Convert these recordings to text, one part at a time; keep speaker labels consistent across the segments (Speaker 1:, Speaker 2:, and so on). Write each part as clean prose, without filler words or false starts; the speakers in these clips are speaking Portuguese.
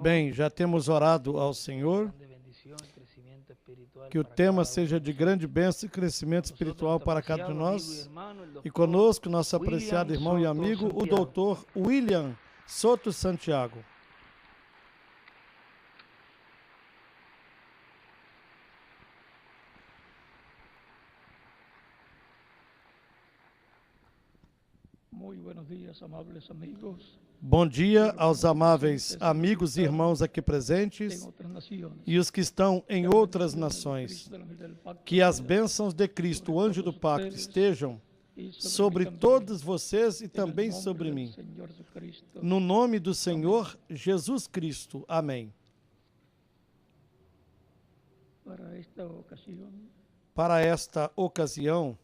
Speaker 1: Bem, já temos orado ao Senhor, que o tema seja de grande bênção e crescimento espiritual para cada um de nós. E conosco, nosso apreciado irmão e amigo, o doutor William Soto Santiago. Bom dia aos amáveis amigos e irmãos aqui presentes e os que estão em outras nações. Que as bênçãos de Cristo, o anjo do pacto, estejam sobre todos vocês e também sobre mim. No nome do Senhor Jesus Cristo. Amém. Para esta ocasião,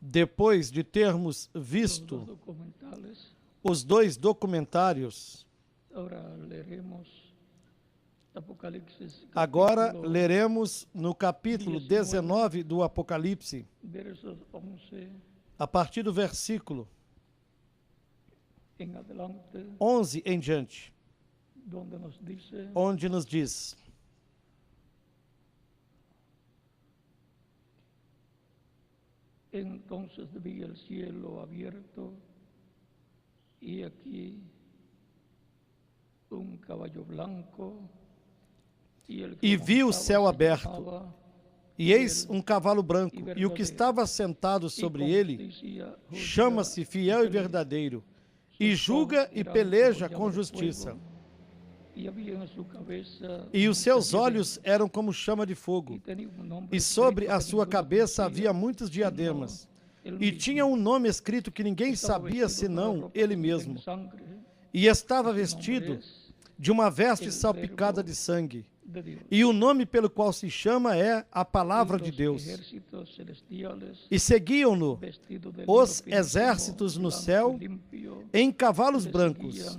Speaker 1: depois de termos visto os dois documentários, agora leremos no capítulo 19 do Apocalipse, a partir do versículo 11 em diante, onde nos diz:
Speaker 2: Entonces vi el cielo abierto y aquí un caballo blanco
Speaker 1: e vi o céu aberto, e eis um cavalo branco, e o que estava sentado sobre ele chama-se Fiel e Verdadeiro, e julga e peleja com justiça. E os seus olhos eram como chama de fogo, e sobre a sua cabeça havia muitos diademas, e tinha um nome escrito que ninguém sabia senão ele mesmo. E estava vestido de uma veste salpicada de sangue, e o nome pelo qual se chama é a Palavra de Deus. E seguiam-no os exércitos no céu em cavalos brancos,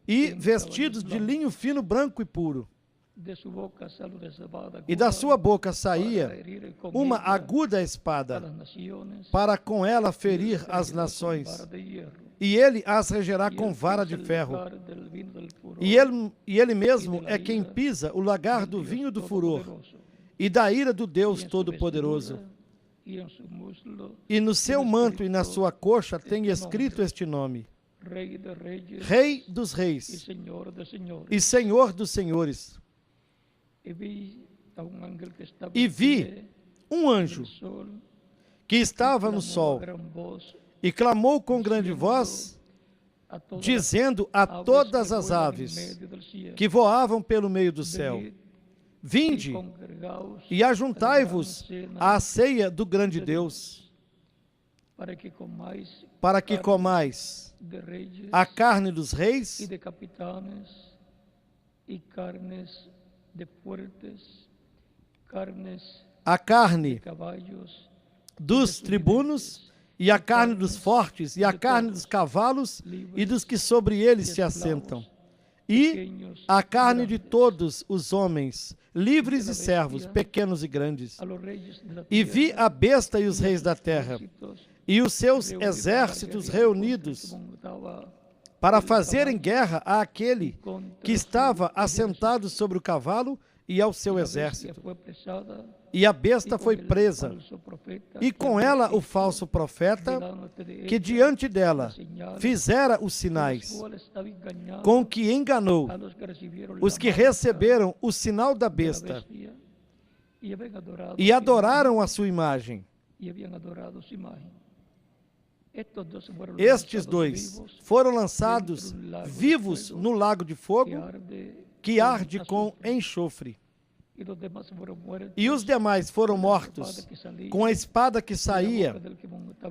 Speaker 1: e vestidos de linho fino, branco e puro. E da sua boca saía uma aguda espada, para com ela ferir as nações. E ele as regerá com vara de ferro. E ele mesmo é quem pisa o lagar do vinho do furor e da ira do Deus Todo-Poderoso. E no seu manto e na sua coxa tem escrito este nome: Rei dos Reis e Senhor dos Senhores. E vi um anjo que estava no sol e clamou com grande voz, dizendo a todas as aves que voavam pelo meio do céu: Vinde e ajuntai-vos à ceia do grande Deus, para que comais a carne dos reis
Speaker 2: e de capitanes e carnes de fuertes, carnes
Speaker 1: a carne
Speaker 2: de caballos
Speaker 1: dos tribunos e a carne dos fortes e a carne dos cavalos e dos que sobre eles se assentam, e a carne de todos os homens, livres e servos, pequenos e grandes. E vi a besta e os reis da terra e os seus exércitos reunidos para fazerem guerra àquele que estava assentado sobre o cavalo e ao seu exército. E a besta foi presa, e com ela o falso profeta, que diante dela fizera os sinais, com que enganou os que receberam o sinal da besta e adoraram a sua imagem. Estes dois foram lançados vivos no lago de fogo, que arde com enxofre. E os demais foram mortos com a espada que saía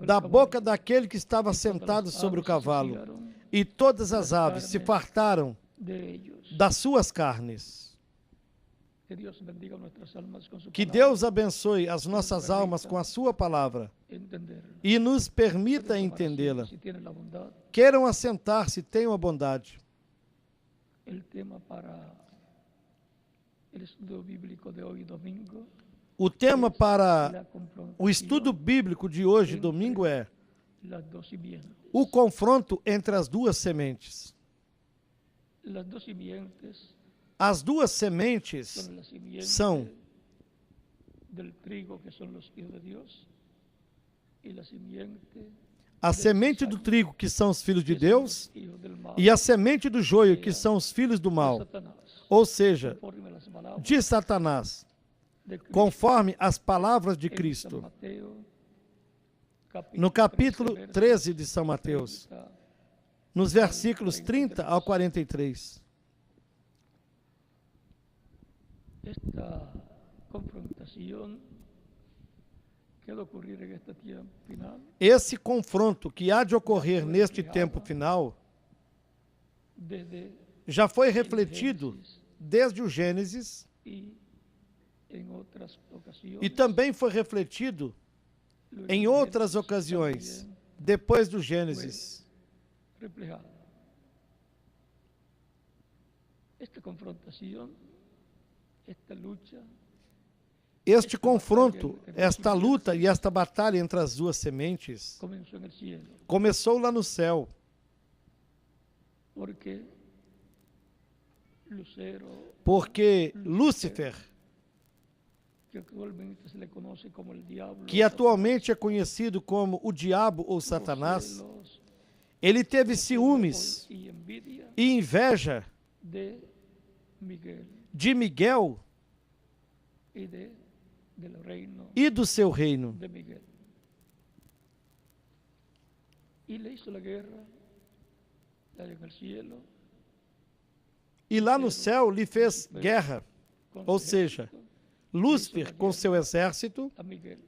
Speaker 1: da boca daquele que estava sentado sobre o cavalo. E todas as aves se fartaram das suas carnes. Que Deus abençoe as nossas almas com a sua palavra e nos permita entendê-la. Queiram assentar-se, tenham a bondade. O tema para
Speaker 2: la
Speaker 1: o
Speaker 2: confrontación
Speaker 1: estudo bíblico de hoje, domingo, é
Speaker 2: las dos simientes.
Speaker 1: o confronto entre as duas sementes.
Speaker 2: Las dos simientes
Speaker 1: As duas sementes
Speaker 2: son la simiente
Speaker 1: são
Speaker 2: del trigo, que son los hijos de Dios, y la simiente
Speaker 1: a semente do trigo, que são os filhos de Deus, e a semente do joio, que são os filhos do
Speaker 2: de
Speaker 1: mal,
Speaker 2: Satanás,
Speaker 1: ou seja,
Speaker 2: conforme a las palabras
Speaker 1: de Satanás,
Speaker 2: de Cristo
Speaker 1: conforme as palavras de
Speaker 2: en San
Speaker 1: Cristo.
Speaker 2: Mateo,
Speaker 1: No capítulo
Speaker 2: 13,
Speaker 1: 13 de São Mateus,
Speaker 2: 30,
Speaker 1: nos versículos 30 ao 43.
Speaker 2: esta confrontación que ha de ocurrir en este tiempo final
Speaker 1: Esse confronto que há de ocorrer neste tempo final
Speaker 2: desde
Speaker 1: já foi
Speaker 2: el
Speaker 1: refletido
Speaker 2: Génesis
Speaker 1: desde o Gênesis
Speaker 2: y en otras ocasiones,
Speaker 1: e também foi refletido
Speaker 2: luego
Speaker 1: em
Speaker 2: el
Speaker 1: outras
Speaker 2: Génesis
Speaker 1: ocasiões,
Speaker 2: también
Speaker 1: depois do Gênesis.
Speaker 2: reflejado. Esta confrontación, esta lucha,
Speaker 1: Este confronto, esta luta e esta batalha entre as duas sementes
Speaker 2: comenzó en el cielo,
Speaker 1: começou lá no céu,
Speaker 2: porque Lucero,
Speaker 1: porque Lúcifer,
Speaker 2: que actualmente se le conoce como el diablo,
Speaker 1: que atualmente é conhecido como o diabo ou Satanás,
Speaker 2: celos,
Speaker 1: ele teve ciúmes
Speaker 2: y envidia
Speaker 1: e inveja
Speaker 2: de Miguel
Speaker 1: de Miguel
Speaker 2: y del reino
Speaker 1: e do seu reino.
Speaker 2: de Miguel. Y le hizo la guerra allá en el cielo
Speaker 1: E lá no céu lhe fez guerra,
Speaker 2: con
Speaker 1: ou
Speaker 2: su
Speaker 1: seja,
Speaker 2: ejército
Speaker 1: Lúcifer com seu exército
Speaker 2: a Miguel.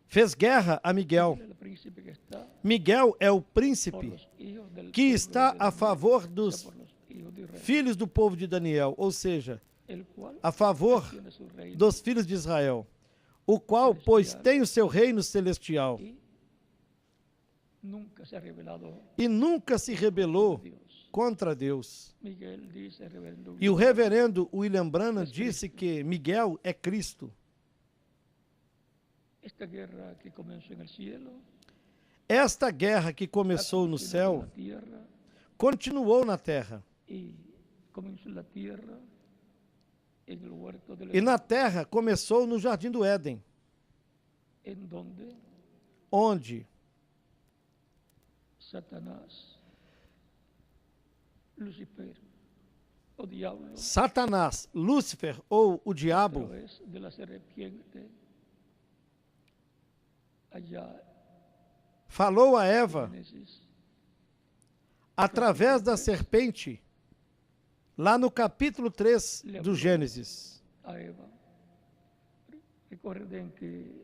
Speaker 1: fez guerra a Miguel.
Speaker 2: Él es el príncipe que está
Speaker 1: Miguel é o
Speaker 2: por
Speaker 1: príncipe
Speaker 2: los hijos del
Speaker 1: que
Speaker 2: pueblo
Speaker 1: está
Speaker 2: de
Speaker 1: a
Speaker 2: Daniel,
Speaker 1: favor
Speaker 2: o sea,
Speaker 1: dos
Speaker 2: por los hijos de Israel,
Speaker 1: filhos do povo de Daniel, ou seja,
Speaker 2: el cual
Speaker 1: a favor
Speaker 2: tiene su reino
Speaker 1: dos filhos de Israel, o qual, pois, tem o seu reino celestial
Speaker 2: y nunca se ha revelado
Speaker 1: e nunca se rebelou
Speaker 2: Dios.
Speaker 1: contra Deus.
Speaker 2: Miguel dice, reverendo,
Speaker 1: E o reverendo William Branham disse que Miguel é Cristo.
Speaker 2: esta guerra que comenzó en el cielo,
Speaker 1: Esta guerra que começou no
Speaker 2: continuó en
Speaker 1: céu
Speaker 2: la tierra,
Speaker 1: continuou na terra.
Speaker 2: y comenzó en la tierra, en el huerto del
Speaker 1: E na terra começou no Jardim do Éden,
Speaker 2: en donde
Speaker 1: onde
Speaker 2: Satanás, Lucifer o diablo,
Speaker 1: Satanás, Lúcifer ou o
Speaker 2: a
Speaker 1: diabo,
Speaker 2: través de la serpiente, allá
Speaker 1: falou a
Speaker 2: en
Speaker 1: Eva
Speaker 2: Génesis,
Speaker 1: através da serpente, lá no capítulo 3 do Gênesis.
Speaker 2: a Eva. Recuerden que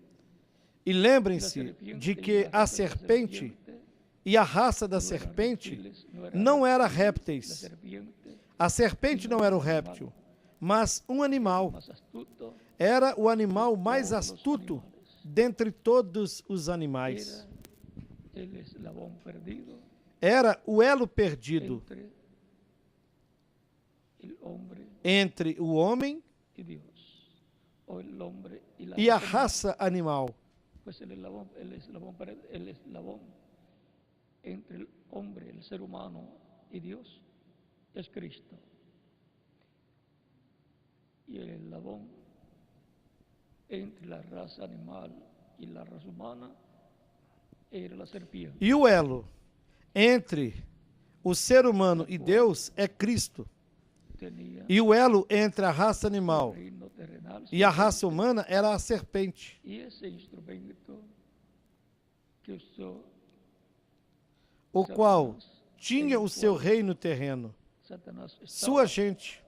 Speaker 1: E
Speaker 2: la
Speaker 1: lembrem-se
Speaker 2: serpiente
Speaker 1: de
Speaker 2: y
Speaker 1: que
Speaker 2: la
Speaker 1: a
Speaker 2: raza de la
Speaker 1: serpente
Speaker 2: serpiente
Speaker 1: e a raça da
Speaker 2: no eran
Speaker 1: serpente
Speaker 2: reptiles,
Speaker 1: não era
Speaker 2: la
Speaker 1: répteis.
Speaker 2: serpiente
Speaker 1: A serpente não era o réptil, mas um animal.
Speaker 2: más astuto
Speaker 1: Era o animal mais
Speaker 2: todos los
Speaker 1: astuto
Speaker 2: animales.
Speaker 1: dentre todos os animais.
Speaker 2: Era el eslabón perdido
Speaker 1: Era o elo perdido
Speaker 2: entre el hombre
Speaker 1: entre o homem
Speaker 2: y Dios, o el hombre y la
Speaker 1: e a
Speaker 2: raza humana.
Speaker 1: raça animal.
Speaker 2: Pues el eslabón entre el hombre, el ser humano y Dios es Cristo. Y el eslabón entre la raza animal y la raza humana era la serpiente.
Speaker 1: E o elo entre o ser humano e Deus é Cristo.
Speaker 2: Tenía
Speaker 1: E o elo entre a raça animal
Speaker 2: el reino terrenal
Speaker 1: e a raça humana era a serpente,
Speaker 2: y ese instrumento que usó
Speaker 1: o qual
Speaker 2: Satanás,
Speaker 1: tinha o seu reino terreno,
Speaker 2: Satanás estaba
Speaker 1: sua gente.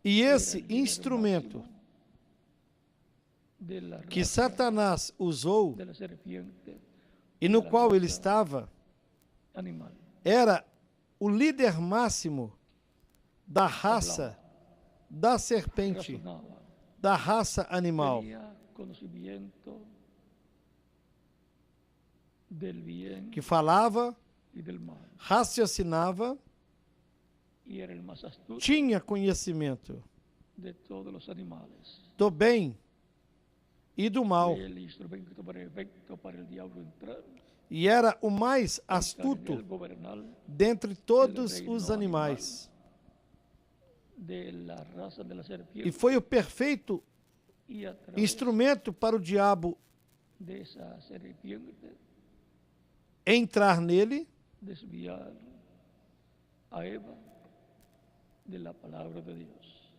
Speaker 1: E
Speaker 2: era
Speaker 1: esse
Speaker 2: el líder
Speaker 1: instrumento
Speaker 2: máximo de la
Speaker 1: que
Speaker 2: raza
Speaker 1: Satanás usou
Speaker 2: de la serpiente
Speaker 1: e no
Speaker 2: da
Speaker 1: qual ele
Speaker 2: raça
Speaker 1: estava
Speaker 2: animal.
Speaker 1: era o líder máximo da raça da serpente,
Speaker 2: Razonaba,
Speaker 1: da raça animal,
Speaker 2: tenía conocimiento del bien
Speaker 1: que falava,
Speaker 2: y del mal,
Speaker 1: raciocinava,
Speaker 2: y era el más astuto
Speaker 1: tinha conhecimento
Speaker 2: de todos los animales.
Speaker 1: do bem e do mal,
Speaker 2: el instrumento perfecto para el diablo entrar,
Speaker 1: e era o mais
Speaker 2: entrar en
Speaker 1: astuto
Speaker 2: él, gobernar
Speaker 1: dentre todos os animais.
Speaker 2: de la raza de la
Speaker 1: E
Speaker 2: serpiente
Speaker 1: foi o perfeito
Speaker 2: y a través
Speaker 1: instrumento para o diabo
Speaker 2: de esa serpiente
Speaker 1: entrar nele,
Speaker 2: desviar a Eva de la palabra de Dios.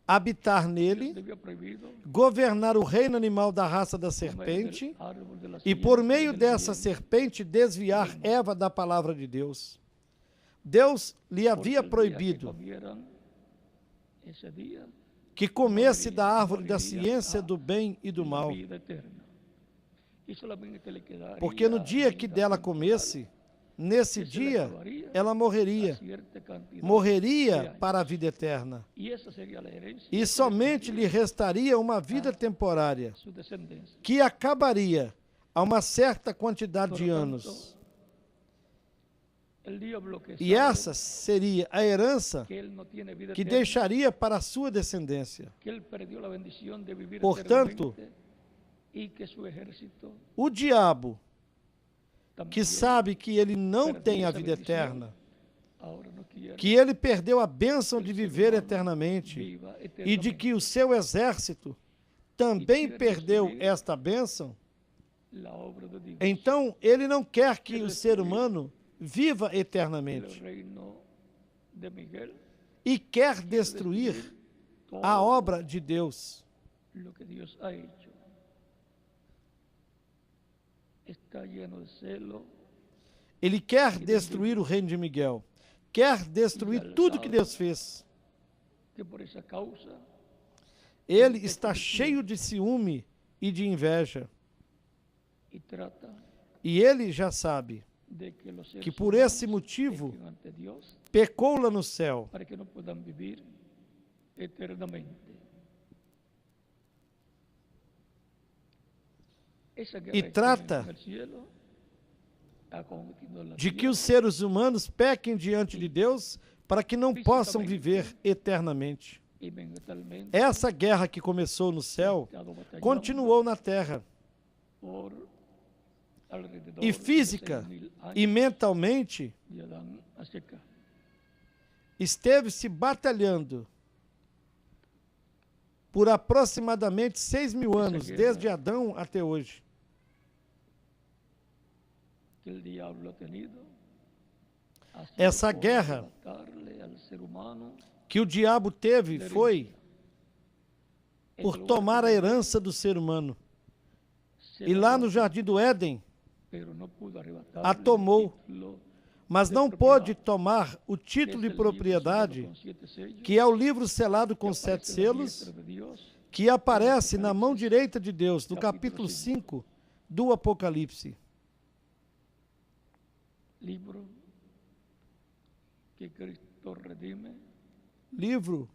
Speaker 1: habitar
Speaker 2: Dios
Speaker 1: nele,
Speaker 2: le había prohibido
Speaker 1: governar o reino animal da raça da
Speaker 2: comer
Speaker 1: serpente
Speaker 2: del árbol de la
Speaker 1: e, por
Speaker 2: ciencia
Speaker 1: meio
Speaker 2: del
Speaker 1: dessa
Speaker 2: bien,
Speaker 1: serpente, desviar Eva da palavra de Deus. Deus lhe
Speaker 2: porque
Speaker 1: havia
Speaker 2: el día que
Speaker 1: proibido
Speaker 2: comieran, ese día
Speaker 1: que comesse da
Speaker 2: moriría-
Speaker 1: árvore da
Speaker 2: moriría
Speaker 1: ciência
Speaker 2: a
Speaker 1: do bem e do
Speaker 2: la
Speaker 1: mal,
Speaker 2: vida eterna. Y solamente le quedaría
Speaker 1: porque no dia que
Speaker 2: vida
Speaker 1: dela
Speaker 2: temporal,
Speaker 1: comesse, nesse
Speaker 2: que se le
Speaker 1: dia,
Speaker 2: acabaría
Speaker 1: ela
Speaker 2: a
Speaker 1: morreria,
Speaker 2: cierta cantidad de
Speaker 1: morreria
Speaker 2: años.
Speaker 1: para a vida eterna,
Speaker 2: Y esa sería la herencia
Speaker 1: e
Speaker 2: que
Speaker 1: somente lhe
Speaker 2: recibiría
Speaker 1: restaria uma vida temporária,
Speaker 2: su descendencia.
Speaker 1: que acabaria a uma certa quantidade de
Speaker 2: Por lo
Speaker 1: anos.
Speaker 2: El diablo que
Speaker 1: E
Speaker 2: sabe
Speaker 1: essa seria a herança
Speaker 2: que él no tiene vida
Speaker 1: que
Speaker 2: eterna,
Speaker 1: deixaria para a sua descendência.
Speaker 2: que él perdió la bendición de vivir
Speaker 1: Portanto,
Speaker 2: eternamente y que su ejército
Speaker 1: O diabo,
Speaker 2: también
Speaker 1: que sabe que ele não
Speaker 2: perdió
Speaker 1: tem a
Speaker 2: esa
Speaker 1: vida
Speaker 2: bendición,
Speaker 1: eterna,
Speaker 2: ahora no quiere
Speaker 1: que ele perdeu a bênção
Speaker 2: que
Speaker 1: de
Speaker 2: el ser
Speaker 1: viver
Speaker 2: humano
Speaker 1: eternamente
Speaker 2: viva
Speaker 1: e de
Speaker 2: eternamente.
Speaker 1: que o seu exército também
Speaker 2: quer
Speaker 1: perdeu
Speaker 2: destruir
Speaker 1: esta bênção,
Speaker 2: La obra de Dios,
Speaker 1: então ele não quer que
Speaker 2: Quer
Speaker 1: o ser
Speaker 2: destruir
Speaker 1: humano viva
Speaker 2: el
Speaker 1: eternamente
Speaker 2: reino de Miguel,
Speaker 1: e quer destruir
Speaker 2: todo
Speaker 1: a obra de Deus.
Speaker 2: lo que Dios ha hecho. Está lleno de celo,
Speaker 1: Ele quer destruir o reino de Miguel, quer destruir tudo que Deus fez.
Speaker 2: que por esa causa
Speaker 1: Ele está cheio de ciúme e de inveja.
Speaker 2: y trata
Speaker 1: E ele já sabe
Speaker 2: de que los seres
Speaker 1: que por
Speaker 2: humanos
Speaker 1: esse motivo
Speaker 2: pequen ante Dios
Speaker 1: pecou lá no céu
Speaker 2: para que no puedan vivir eternamente. Esa guerra
Speaker 1: e
Speaker 2: está
Speaker 1: trata
Speaker 2: en el cielo, ha cometido en la
Speaker 1: de que
Speaker 2: tierra,
Speaker 1: os seres humanos pequem diante de Deus para que não possam viver eternamente.
Speaker 2: y mentalmente
Speaker 1: Essa guerra que começou no céu
Speaker 2: estado batallando
Speaker 1: continuou na terra
Speaker 2: por alrededor
Speaker 1: e
Speaker 2: de
Speaker 1: física
Speaker 2: 6.000 años
Speaker 1: e mentalmente
Speaker 2: de Adán hacia acá.
Speaker 1: esteve se batalhando por aproximadamente 6.000 anos, desde Adão até hoje.
Speaker 2: Que el diablo ha tenido ha sido
Speaker 1: Essa
Speaker 2: por
Speaker 1: guerra
Speaker 2: arrebatarle al ser humano
Speaker 1: que o diabo teve
Speaker 2: la
Speaker 1: foi
Speaker 2: herencia. En
Speaker 1: por
Speaker 2: lugar
Speaker 1: tomar a
Speaker 2: de
Speaker 1: herança do ser humano.
Speaker 2: se
Speaker 1: E
Speaker 2: la
Speaker 1: lá no
Speaker 2: arrebató,
Speaker 1: jardim do Éden,
Speaker 2: pero no pudo arrebatarle
Speaker 1: a tomou,
Speaker 2: el título
Speaker 1: mas
Speaker 2: de
Speaker 1: não
Speaker 2: propiedad,
Speaker 1: pôde tomar o
Speaker 2: que es
Speaker 1: título de
Speaker 2: el libro
Speaker 1: propriedade,
Speaker 2: sellado con 7 sellos,
Speaker 1: que é o livro selado com
Speaker 2: que
Speaker 1: 7
Speaker 2: aparece en la
Speaker 1: selos,
Speaker 2: diestra de Dios,
Speaker 1: que aparece na mão
Speaker 2: Apocalipse,
Speaker 1: direita de Deus, no
Speaker 2: capítulo
Speaker 1: capítulo 5 do Apocalipse.
Speaker 2: libro que Cristo redime
Speaker 1: Livro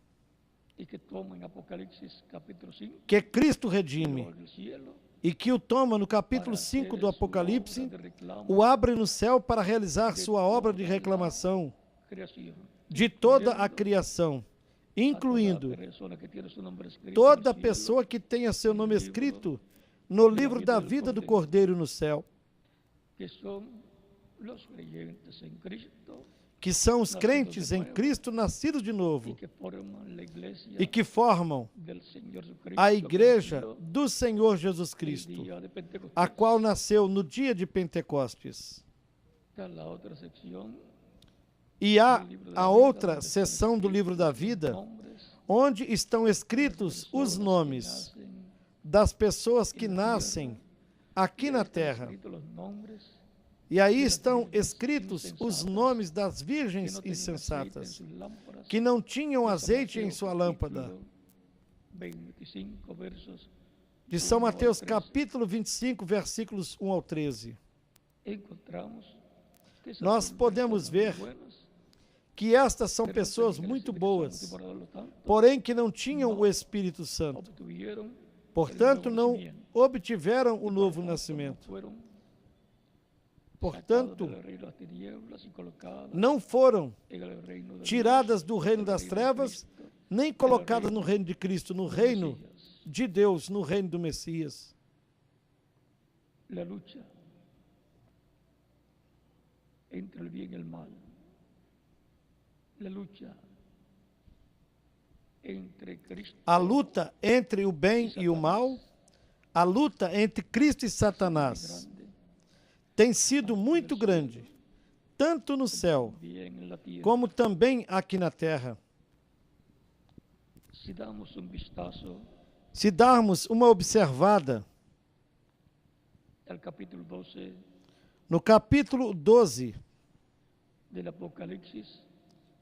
Speaker 2: y que toma en Apocalipsis capítulo 5,
Speaker 1: que Cristo
Speaker 2: lo
Speaker 1: redime
Speaker 2: abre el cielo
Speaker 1: e que o toma no capítulo
Speaker 2: para
Speaker 1: 5
Speaker 2: hacer
Speaker 1: do
Speaker 2: su
Speaker 1: Apocalipse,
Speaker 2: obra de reclamo,
Speaker 1: o abre no céu para realizar sua obra de reclamação
Speaker 2: creación,
Speaker 1: de toda a
Speaker 2: incluyendo
Speaker 1: criação,
Speaker 2: a toda
Speaker 1: incluindo
Speaker 2: persona que tiene su nombre escrito en el
Speaker 1: toda
Speaker 2: cielo,
Speaker 1: pessoa que tenha seu nome escrito no livro da vida do Cordeiro no céu,
Speaker 2: que son los creyentes en Cristo
Speaker 1: que são os crentes em Cristo nascidos de
Speaker 2: y
Speaker 1: novo
Speaker 2: que forman la iglesia
Speaker 1: e que formam
Speaker 2: del Señor Jesucristo,
Speaker 1: a
Speaker 2: que
Speaker 1: igreja
Speaker 2: nació
Speaker 1: do Senhor Jesus
Speaker 2: el
Speaker 1: Cristo,
Speaker 2: día de Pentecostés.
Speaker 1: a qual nasceu no dia de Pentecostes.
Speaker 2: Está la otra sección,
Speaker 1: E há a outra seção do livro da vida,
Speaker 2: nombres
Speaker 1: onde estão escritos os nomes
Speaker 2: que nacen,
Speaker 1: das pessoas que nascem aqui na
Speaker 2: están
Speaker 1: terra.
Speaker 2: escritos los nombres
Speaker 1: E aí estão escritos os
Speaker 2: insensatas,
Speaker 1: nomes das
Speaker 2: que
Speaker 1: virgens
Speaker 2: no tenían aceite en
Speaker 1: insensatas,
Speaker 2: sus lámparas,
Speaker 1: que não tinham
Speaker 2: de San
Speaker 1: azeite em
Speaker 2: Mateo,
Speaker 1: sua lâmpada.
Speaker 2: capítulo 25, versos
Speaker 1: De São
Speaker 2: 1 ao
Speaker 1: Mateus
Speaker 2: 13.
Speaker 1: capítulo 25, versículos 1 ao 13.
Speaker 2: Encontramos que esas
Speaker 1: Nós
Speaker 2: son
Speaker 1: podemos
Speaker 2: personas
Speaker 1: ver
Speaker 2: muy buenas,
Speaker 1: Que estas são
Speaker 2: pero no
Speaker 1: pessoas
Speaker 2: tenían el
Speaker 1: muito
Speaker 2: Espíritu
Speaker 1: boas,
Speaker 2: Santo y por darlo tanto,
Speaker 1: porém que não tinham o Espírito Santo.
Speaker 2: obtuvieron
Speaker 1: Portanto,
Speaker 2: el
Speaker 1: não
Speaker 2: nuevo nacimiento.
Speaker 1: obtiveram o novo
Speaker 2: Por tanto,
Speaker 1: nascimento.
Speaker 2: no fueron
Speaker 1: Portanto,
Speaker 2: sacados del reino de las tinieblas y colocados
Speaker 1: não foram
Speaker 2: en el reino de
Speaker 1: tiradas
Speaker 2: Dios,
Speaker 1: do reino
Speaker 2: el
Speaker 1: das
Speaker 2: reino de
Speaker 1: trevas,
Speaker 2: Cristo,
Speaker 1: nem colocadas no reino de Cristo, no reino
Speaker 2: Mesías.
Speaker 1: de Deus no reino do Messias.
Speaker 2: La lucha entre el bien y el mal. La lucha entre Cristo
Speaker 1: A luta entre o bem e o mal, a luta entre Cristo e Satanás,
Speaker 2: grande,
Speaker 1: tem sido muito grande, tanto no céu
Speaker 2: bien en la tierra.
Speaker 1: como também aqui na terra.
Speaker 2: Si damos un vistazo
Speaker 1: Se darmos uma observada
Speaker 2: al capítulo 12
Speaker 1: no capítulo 12
Speaker 2: del Apocalipsis,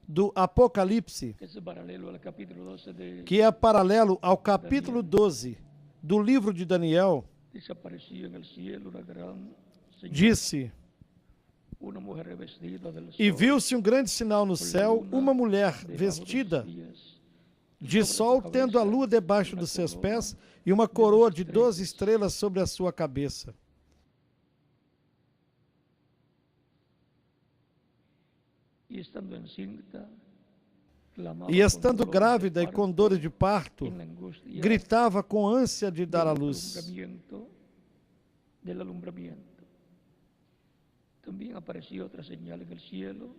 Speaker 1: do Apocalipse,
Speaker 2: que es paralelo al capítulo 12 de
Speaker 1: que é paralelo ao capítulo 12 do livro de Daniel,
Speaker 2: desapareció en el cielo una gran señal,
Speaker 1: disse:
Speaker 2: una mujer revestida del sol,
Speaker 1: E viu-se um grande sinal no
Speaker 2: con la
Speaker 1: céu,
Speaker 2: luna
Speaker 1: uma mulher
Speaker 2: debajo de
Speaker 1: vestida
Speaker 2: sus pies,
Speaker 1: de sol, tendo a lua debaixo dos seus pés e uma coroa de 12 estrelas sobre a sua cabeça.
Speaker 2: y estando encinta, clamaba
Speaker 1: E
Speaker 2: con
Speaker 1: estando
Speaker 2: dolor de
Speaker 1: grávida e
Speaker 2: parto,
Speaker 1: com dores de parto,
Speaker 2: en la angustia
Speaker 1: gritava com ânsia de dar à luz.
Speaker 2: del alumbramiento. También apareció otra señal en el cielo,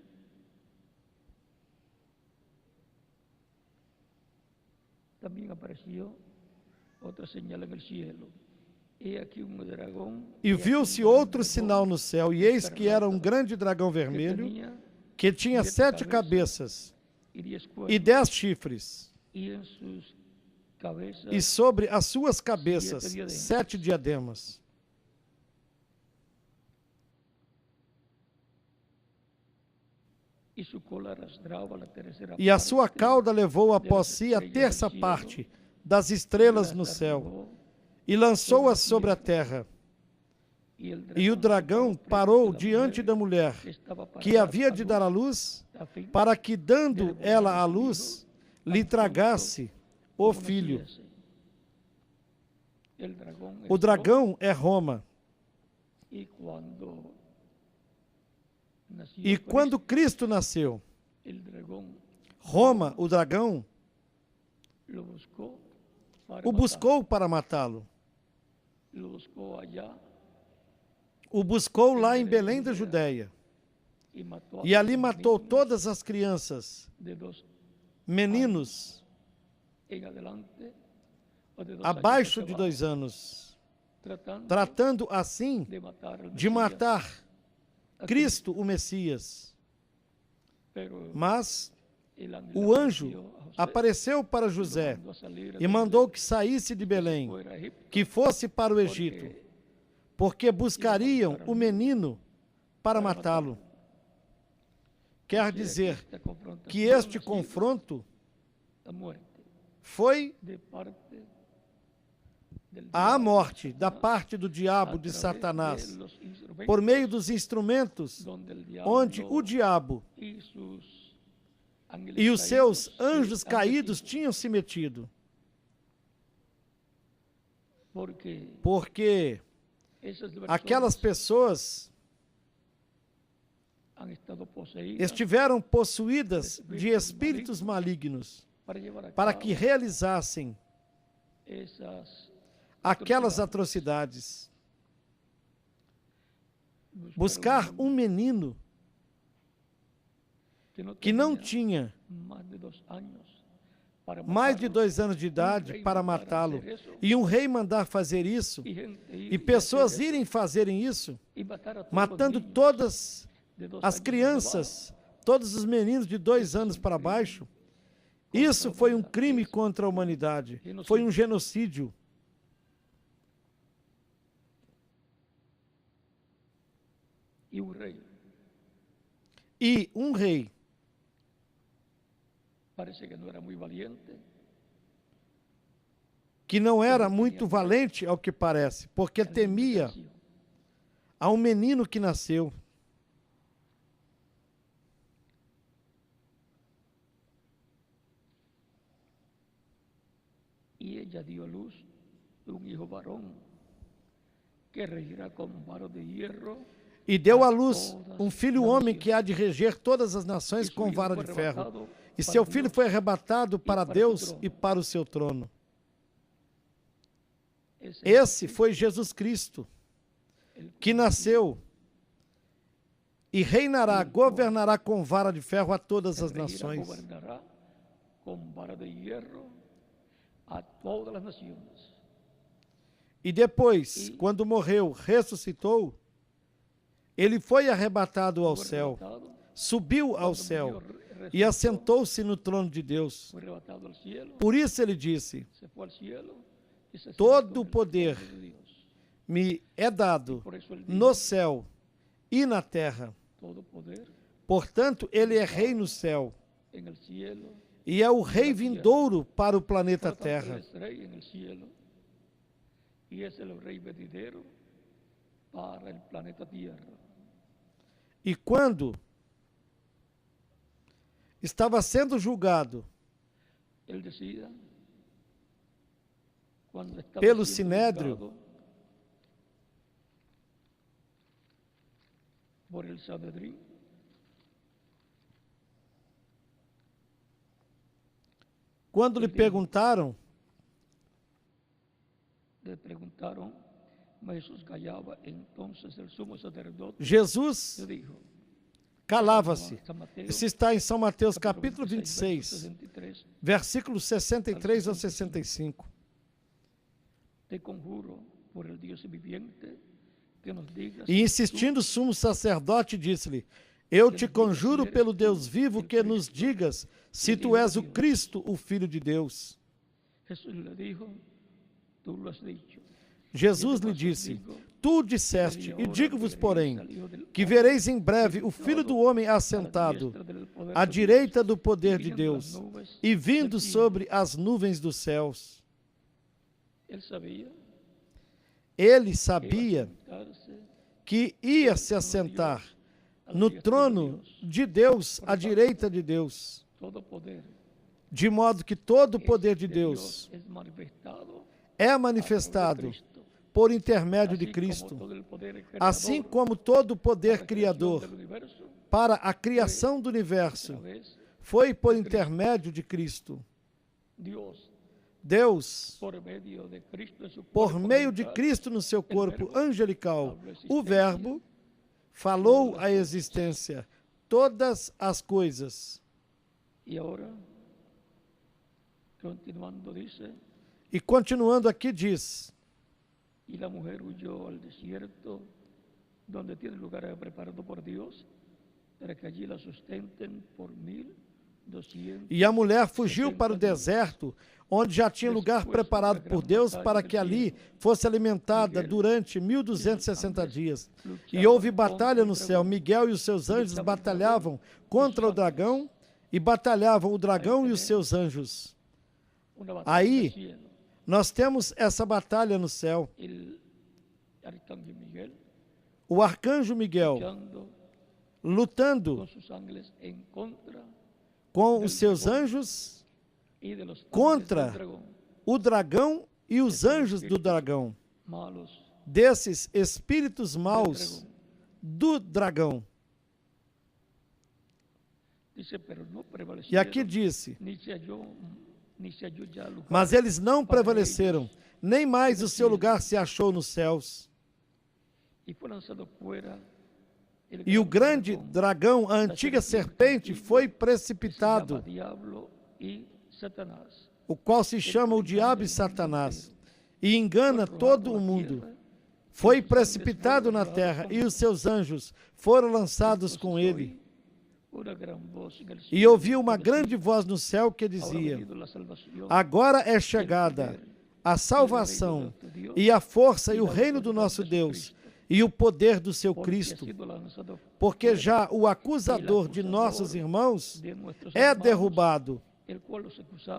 Speaker 2: también apareció otra señal en el cielo. He aquí un dragón,
Speaker 1: E viu-se outro sinal no céu, e eis que era um grande dragão vermelho, que tinha 7 cabeças
Speaker 2: y 10
Speaker 1: e
Speaker 2: cuernos,
Speaker 1: 10 chifres,
Speaker 2: y en sus cabezas
Speaker 1: e sobre as suas cabeças 7 diademas.
Speaker 2: y su cola arrastraba la tercera
Speaker 1: E a sua
Speaker 2: parte
Speaker 1: cauda levou
Speaker 2: de
Speaker 1: após
Speaker 2: las
Speaker 1: si a
Speaker 2: estrellas
Speaker 1: terça
Speaker 2: del cielo,
Speaker 1: parte das estrelas
Speaker 2: las
Speaker 1: no céu,
Speaker 2: arrojó,
Speaker 1: e lançou-as sobre a terra.
Speaker 2: y el
Speaker 1: E o dragão parou diante da mulher,
Speaker 2: que estaba para
Speaker 1: que
Speaker 2: dar
Speaker 1: havia
Speaker 2: a
Speaker 1: de
Speaker 2: luz,
Speaker 1: dar à luz,
Speaker 2: a fin
Speaker 1: para que, dando ela à luz, lhe tragasse o
Speaker 2: como
Speaker 1: filho.
Speaker 2: naciese. El dragón
Speaker 1: O
Speaker 2: es
Speaker 1: dragão é Roma.
Speaker 2: Y cuando nació
Speaker 1: E quando Cristo nasceu,
Speaker 2: el dragón
Speaker 1: Roma, o dragão,
Speaker 2: lo buscó para
Speaker 1: o
Speaker 2: matar.
Speaker 1: buscou para matá-lo.
Speaker 2: Lo buscó allá
Speaker 1: O buscou lá em Belém da Judéia.
Speaker 2: y mató a
Speaker 1: E ali
Speaker 2: todos los
Speaker 1: matou
Speaker 2: niños
Speaker 1: todas as crianças,
Speaker 2: de 2
Speaker 1: meninos,
Speaker 2: en adelante o de 2
Speaker 1: abaixo
Speaker 2: años
Speaker 1: de
Speaker 2: hacia
Speaker 1: 2 anos,
Speaker 2: abajo,
Speaker 1: tratando assim
Speaker 2: de matar al
Speaker 1: de
Speaker 2: Mesías.
Speaker 1: matar Cristo, o Messias.
Speaker 2: Pero
Speaker 1: Mas
Speaker 2: el ángel
Speaker 1: o anjo
Speaker 2: apareció a José
Speaker 1: apareceu para
Speaker 2: y lo
Speaker 1: José
Speaker 2: mandó a salir
Speaker 1: e
Speaker 2: de
Speaker 1: mandou que saísse de Belém,
Speaker 2: fuera a Egipto,
Speaker 1: que fosse para o Egito, porque buscariam o menino para matá-lo. Quer dizer
Speaker 2: esta confrontación
Speaker 1: que este
Speaker 2: ha sido
Speaker 1: confronto
Speaker 2: la muerte
Speaker 1: foi
Speaker 2: de parte del
Speaker 1: a
Speaker 2: diablo,
Speaker 1: morte da
Speaker 2: Satanás,
Speaker 1: parte do diabo,
Speaker 2: a
Speaker 1: de
Speaker 2: través
Speaker 1: Satanás,
Speaker 2: de los instrumentos
Speaker 1: por meio dos instrumentos
Speaker 2: donde el diablo
Speaker 1: onde o diabo
Speaker 2: y sus ángeles
Speaker 1: e os seus
Speaker 2: caídos se
Speaker 1: anjos
Speaker 2: han
Speaker 1: caídos
Speaker 2: metido.
Speaker 1: tinham se metido.
Speaker 2: Porque
Speaker 1: Porque
Speaker 2: esas
Speaker 1: aquelas pessoas
Speaker 2: han estado poseídas
Speaker 1: estiveram possuídas de espíritos malignos
Speaker 2: para llevar a
Speaker 1: para
Speaker 2: cabo
Speaker 1: que realizassem
Speaker 2: esas
Speaker 1: aquelas atrocidades. Buscar um menino que não
Speaker 2: tenía
Speaker 1: tinha
Speaker 2: más de 2 años para
Speaker 1: mais de
Speaker 2: matarlo,
Speaker 1: 2 anos de idade para matá-lo, e um rei mandar fazer isso,
Speaker 2: y gente ir
Speaker 1: e pessoas
Speaker 2: hacer eso,
Speaker 1: irem fazerem isso,
Speaker 2: y matar a todos
Speaker 1: matando
Speaker 2: los niños
Speaker 1: todas
Speaker 2: de 2
Speaker 1: as
Speaker 2: años
Speaker 1: crianças, todos os meninos de 2 anos para baixo. Isso foi um crime contra a humanidade, foi um genocídio.
Speaker 2: y un rey
Speaker 1: E um rei,
Speaker 2: parece que no era muy valiente,
Speaker 1: que não era muito valente ao que parece, porque
Speaker 2: al niño que
Speaker 1: temia
Speaker 2: nació.
Speaker 1: a um menino que nasceu.
Speaker 2: Y ella dio a luz un hijo varón que regirá con varo de hierro.
Speaker 1: E deu à luz um filho homem que há de reger todas as nações com vara de ferro. E seu filho foi arrebatado para Deus e para o seu trono. Esse foi Jesus Cristo, que nasceu e reinará, governará com vara de ferro a todas as nações.
Speaker 2: Gobernará con vara de hierro a todas las naciones.
Speaker 1: E depois, quando morreu, ressuscitou, ele foi arrebatado ao céu, subiu ao céu e assentou-se no trono de Deus.
Speaker 2: Fue arrebatado al cielo,
Speaker 1: Por isso ele disse:
Speaker 2: se fue al cielo y se
Speaker 1: todo
Speaker 2: sentó
Speaker 1: o
Speaker 2: en el
Speaker 1: poder
Speaker 2: trono de Dios.
Speaker 1: me é dado
Speaker 2: Por eso él dijo,
Speaker 1: no céu e na terra.
Speaker 2: todo poder
Speaker 1: Portanto, ele é rei no céu
Speaker 2: en el cielo.
Speaker 1: e é o rei vindouro para o planeta
Speaker 2: Por tanto, él
Speaker 1: Terra.
Speaker 2: es rey en el cielo y es el rey venidero para el planeta Tierra.
Speaker 1: E quando estava sendo julgado
Speaker 2: Él decía, cuando estaba
Speaker 1: pelo
Speaker 2: siendo
Speaker 1: Sinédrio,
Speaker 2: juzgado por el Sanedrín,
Speaker 1: quando lhe perguntaram,
Speaker 2: le preguntaron, mas Jesús callaba. Entonces el sumo sacerdote
Speaker 1: Jesus
Speaker 2: le dijo,
Speaker 1: calava-se.
Speaker 2: San Mateo,
Speaker 1: Isso está em São Mateus capítulo
Speaker 2: verso
Speaker 1: 26,
Speaker 2: 63,
Speaker 1: versículos 63 ao 65.
Speaker 2: te conjuro por el Dios viviente que nos digas
Speaker 1: E insistindo, o sumo sacerdote disse-lhe: eu te conjuro pelo Deus vivo que nos digas se tu és o Cristo, o Filho de Deus.
Speaker 2: Jesús le dijo, tú lo has dicho.
Speaker 1: Jesus lhe disse: tu disseste, e digo-vos, porém, que vereis em breve o Filho do Homem assentado à direita do poder de Deus e vindo sobre as nuvens dos céus.
Speaker 2: Él sabía
Speaker 1: Ele sabia
Speaker 2: sentarse
Speaker 1: que ia se assentar no trono de Deus, à direita de Deus,
Speaker 2: todo poder
Speaker 1: de modo que todo o poder de
Speaker 2: de
Speaker 1: Deus
Speaker 2: es manifestado
Speaker 1: é manifestado por intermédio de
Speaker 2: así como
Speaker 1: Cristo,
Speaker 2: todo el poder
Speaker 1: assim
Speaker 2: creador
Speaker 1: como todo o poder
Speaker 2: para la creación
Speaker 1: criador
Speaker 2: del universo,
Speaker 1: para a criação do
Speaker 2: a
Speaker 1: universo
Speaker 2: través
Speaker 1: foi por intermédio de Cristo.
Speaker 2: Dios
Speaker 1: Deus,
Speaker 2: por medio de Cristo en su
Speaker 1: por
Speaker 2: cuerpo
Speaker 1: meio de
Speaker 2: angelical,
Speaker 1: Cristo no seu corpo angelical, o
Speaker 2: habló
Speaker 1: Verbo falou à existência todas as coisas.
Speaker 2: y ahora continuando dice,
Speaker 1: E continuando aqui diz:
Speaker 2: y la mujer huyó al desierto donde tiene lugar preparado por Dios para que allí la sustenten por 1200.
Speaker 1: e a mulher fugiu para o deserto, onde já tinha lugar preparado por Deus para que ali fosse alimentada durante 1260 dias. E houve batalha no céu. Miguel e os seus anjos batalhavam contra o dragão, e batalhavam o dragão e os seus anjos.
Speaker 2: Una batalla
Speaker 1: Ahí,
Speaker 2: del cielo.
Speaker 1: Nós temos essa batalha no céu.
Speaker 2: El arcángel Miguel
Speaker 1: O arcanjo Miguel
Speaker 2: luchando
Speaker 1: lutando
Speaker 2: con sus ángeles en contra
Speaker 1: com os seus anjos
Speaker 2: y de los ángeles
Speaker 1: contra
Speaker 2: del dragón,
Speaker 1: o dragão e os anjos do dragão,
Speaker 2: malos
Speaker 1: desses espíritos maus do dragão.
Speaker 2: dice, pero no
Speaker 1: E aqui
Speaker 2: prevalecieron,
Speaker 1: disse:
Speaker 2: ni se halló ya lugar
Speaker 1: mas eles não
Speaker 2: para
Speaker 1: prevaleceram,
Speaker 2: ellos,
Speaker 1: nem mais o seu lugar se achou nos céus.
Speaker 2: y fue lanzado fuera el
Speaker 1: E o
Speaker 2: gran
Speaker 1: grande
Speaker 2: dragón,
Speaker 1: dragão, a antiga serpente, foi
Speaker 2: que se llama
Speaker 1: precipitado,
Speaker 2: Diablo y Satanás,
Speaker 1: o qual se chama o diabo e Satanás, e engana todo o mundo. Foi precipitado na terra, e os seus anjos foram lançados com ele. E ouvi uma grande voz no céu que dizia: agora é chegada a salvação e a força e o reino do nosso Deus e o poder do seu Cristo, porque já o acusador de nossos irmãos é derrubado,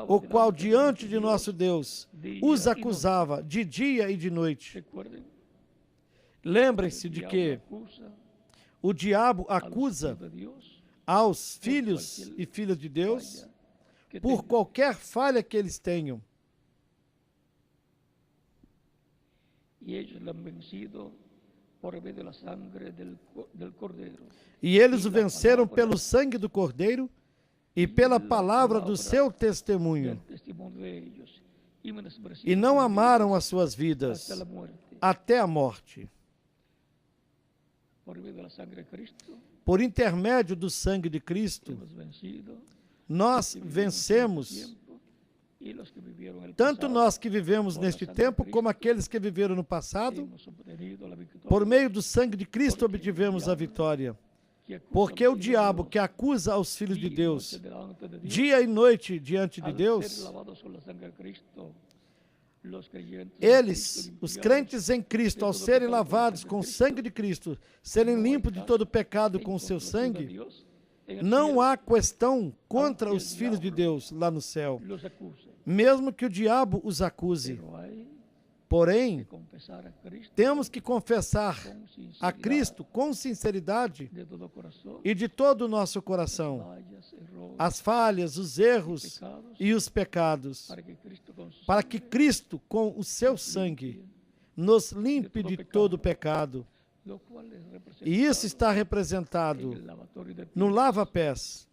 Speaker 1: o qual diante de nosso Deus os acusava de dia e de noite. Lembrem-se de que o diabo acusa aos filhos e filhas de Deus por qualquer falha que eles tenham. E eles o venceram pelo sangue do Cordeiro e pela palavra do seu testemunho.
Speaker 2: y menospreciaron
Speaker 1: e não
Speaker 2: sus
Speaker 1: amaram
Speaker 2: vidas
Speaker 1: as suas vidas
Speaker 2: hasta la muerte.
Speaker 1: até a morte.
Speaker 2: Por medio de la sangre de Cristo
Speaker 1: Por intermédio do sangue de Cristo,
Speaker 2: hemos vencido.
Speaker 1: nós
Speaker 2: Que vivimos
Speaker 1: vencemos,
Speaker 2: neste tempo, y los que vivieron el
Speaker 1: tanto
Speaker 2: pasado,
Speaker 1: nós que vivemos
Speaker 2: por la
Speaker 1: neste
Speaker 2: sangre de
Speaker 1: tempo, como
Speaker 2: Cristo,
Speaker 1: aqueles que viveram no passado.
Speaker 2: hemos obtenido la victoria.
Speaker 1: Por meio do sangue de Cristo obtivemos a vitória.
Speaker 2: Que acusa
Speaker 1: Porque
Speaker 2: a
Speaker 1: o
Speaker 2: los hijos de
Speaker 1: diabo
Speaker 2: Dios
Speaker 1: que acusa aos filhos de
Speaker 2: día y
Speaker 1: Deus,
Speaker 2: noche delante de Dios,
Speaker 1: dia e noite diante de
Speaker 2: al
Speaker 1: Deus,
Speaker 2: ser lavados con la sangre de Cristo, los creyentes en
Speaker 1: eles,
Speaker 2: Cristo,
Speaker 1: os
Speaker 2: limpiados
Speaker 1: crentes em Cristo, ao
Speaker 2: de todo
Speaker 1: serem
Speaker 2: pecado
Speaker 1: lavados
Speaker 2: por
Speaker 1: com o
Speaker 2: Cristo,
Speaker 1: sangue de Cristo, serem
Speaker 2: no
Speaker 1: limpos
Speaker 2: hay
Speaker 1: de todo
Speaker 2: caso
Speaker 1: pecado
Speaker 2: en
Speaker 1: com o seu
Speaker 2: contra de
Speaker 1: sangue,
Speaker 2: Dios en el
Speaker 1: não
Speaker 2: cielo,
Speaker 1: há questão contra
Speaker 2: aunque
Speaker 1: os
Speaker 2: el
Speaker 1: filhos de
Speaker 2: diablo
Speaker 1: Deus lá no céu,
Speaker 2: los acuse.
Speaker 1: mesmo que o diabo os acuse.
Speaker 2: Pero hay que
Speaker 1: Porém,
Speaker 2: confesar a Cristo
Speaker 1: temos que confessar
Speaker 2: con
Speaker 1: a
Speaker 2: sinceridad
Speaker 1: Cristo com sinceridade
Speaker 2: de todo corazón,
Speaker 1: e de todo o nosso coração
Speaker 2: fallas, errores,
Speaker 1: as falhas, os erros
Speaker 2: pecados,
Speaker 1: e os pecados,
Speaker 2: para que Cristo con su
Speaker 1: para que Cristo, com o seu sangue, nos limpe de todo pecado.
Speaker 2: lo cual es
Speaker 1: E isso
Speaker 2: representado
Speaker 1: está
Speaker 2: en
Speaker 1: representado
Speaker 2: el lavatorio de
Speaker 1: no
Speaker 2: pies.
Speaker 1: lava-pés.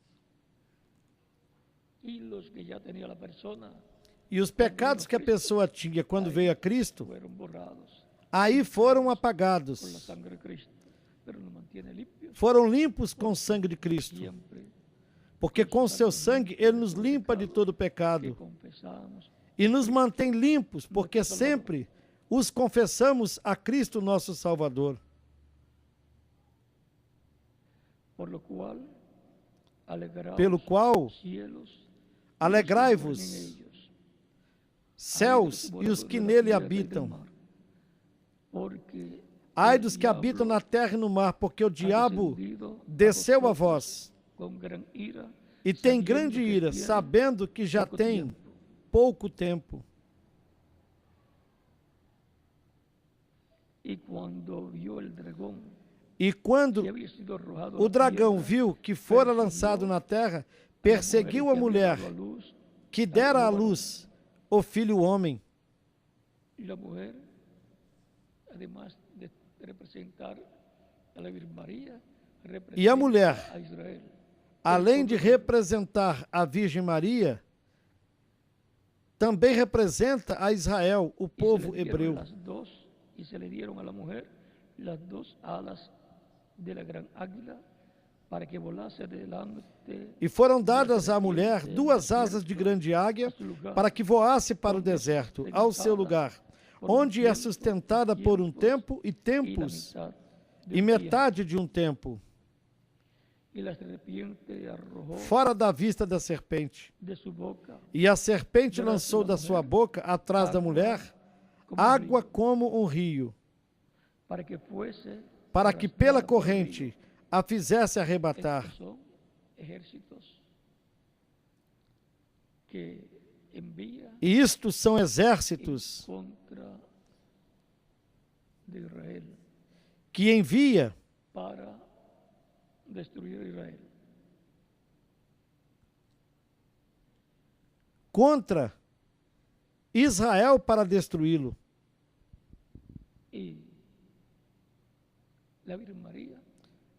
Speaker 2: Y los que ya tenía la persona
Speaker 1: E os pecados que a pessoa tinha quando veio a Cristo,
Speaker 2: fueron borrados
Speaker 1: aí foram
Speaker 2: por la
Speaker 1: apagados,
Speaker 2: sangre de Cristo, pero nos mantiene limpios
Speaker 1: foram limpos com o sangue de Cristo.
Speaker 2: siempre
Speaker 1: Porque com o seu sangue Ele nos limpa de todo
Speaker 2: que
Speaker 1: pecado
Speaker 2: confesamos.
Speaker 1: e nos mantém limpos, porque sempre os confessamos a Cristo nosso Salvador.
Speaker 2: Por lo cual, alegraos,
Speaker 1: Pelo qual,
Speaker 2: cielos,
Speaker 1: alegrai-vos,
Speaker 2: y los que moran en ellos.
Speaker 1: céus e os que nele habitam. Ai dos que habitam na terra e no mar, porque o diabo desceu a vós e tem grande ira, sabendo que já tem pouco tempo.
Speaker 2: E quando viu o dragão,
Speaker 1: E quando o dragão viu que fora lançado na terra, perseguiu a mulher que dera à luz o filho homem.
Speaker 2: E a mulher, además de representar a la Virgen María,
Speaker 1: E a mulher,
Speaker 2: a Israel.
Speaker 1: além de representar a Virgem Maria, também representa a Israel, o povo hebreu.
Speaker 2: E se le dieron a la mujer las dos alas de la gran águila para que volase delante.
Speaker 1: E foram dadas à mulher duas asas de grande águia para que voasse para o deserto, ao seu lugar, onde é sustentada por um tempo e tempos, e metade de um tempo, fora da vista da serpente. E a serpente lançou da sua boca, atrás da mulher, água como um rio, para que pela corrente a fizesse arrebatar. E isto são exércitos que envia
Speaker 2: para destruir Israel.
Speaker 1: Contra Israel para destruí-lo.
Speaker 2: E a Virgem Maria,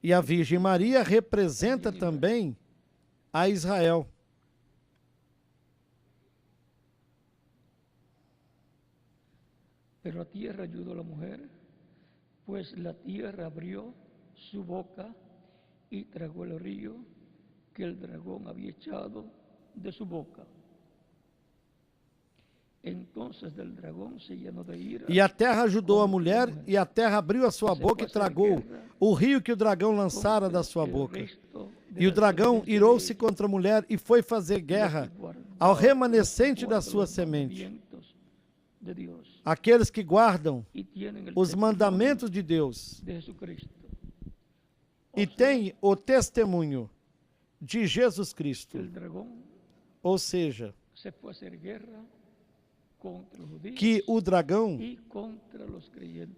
Speaker 1: e a Virgem Maria representa também a Israel.
Speaker 2: Pero la tierra ayudó a la mujer, pues la tierra abrió su boca y tragó el río que el dragón había echado de su boca. Entonces del dragão se llenou de ira.
Speaker 1: E a terra ajudou a mulher, e a terra abriu a sua boca e tragou o rio que o dragão lançara da sua boca. E o dragão irou-se contra a mulher e foi fazer guerra ao remanescente da sua semente, aqueles que guardam os mandamentos de Deus e têm o testemunho de Jesus Cristo. Ou seja, que o dragão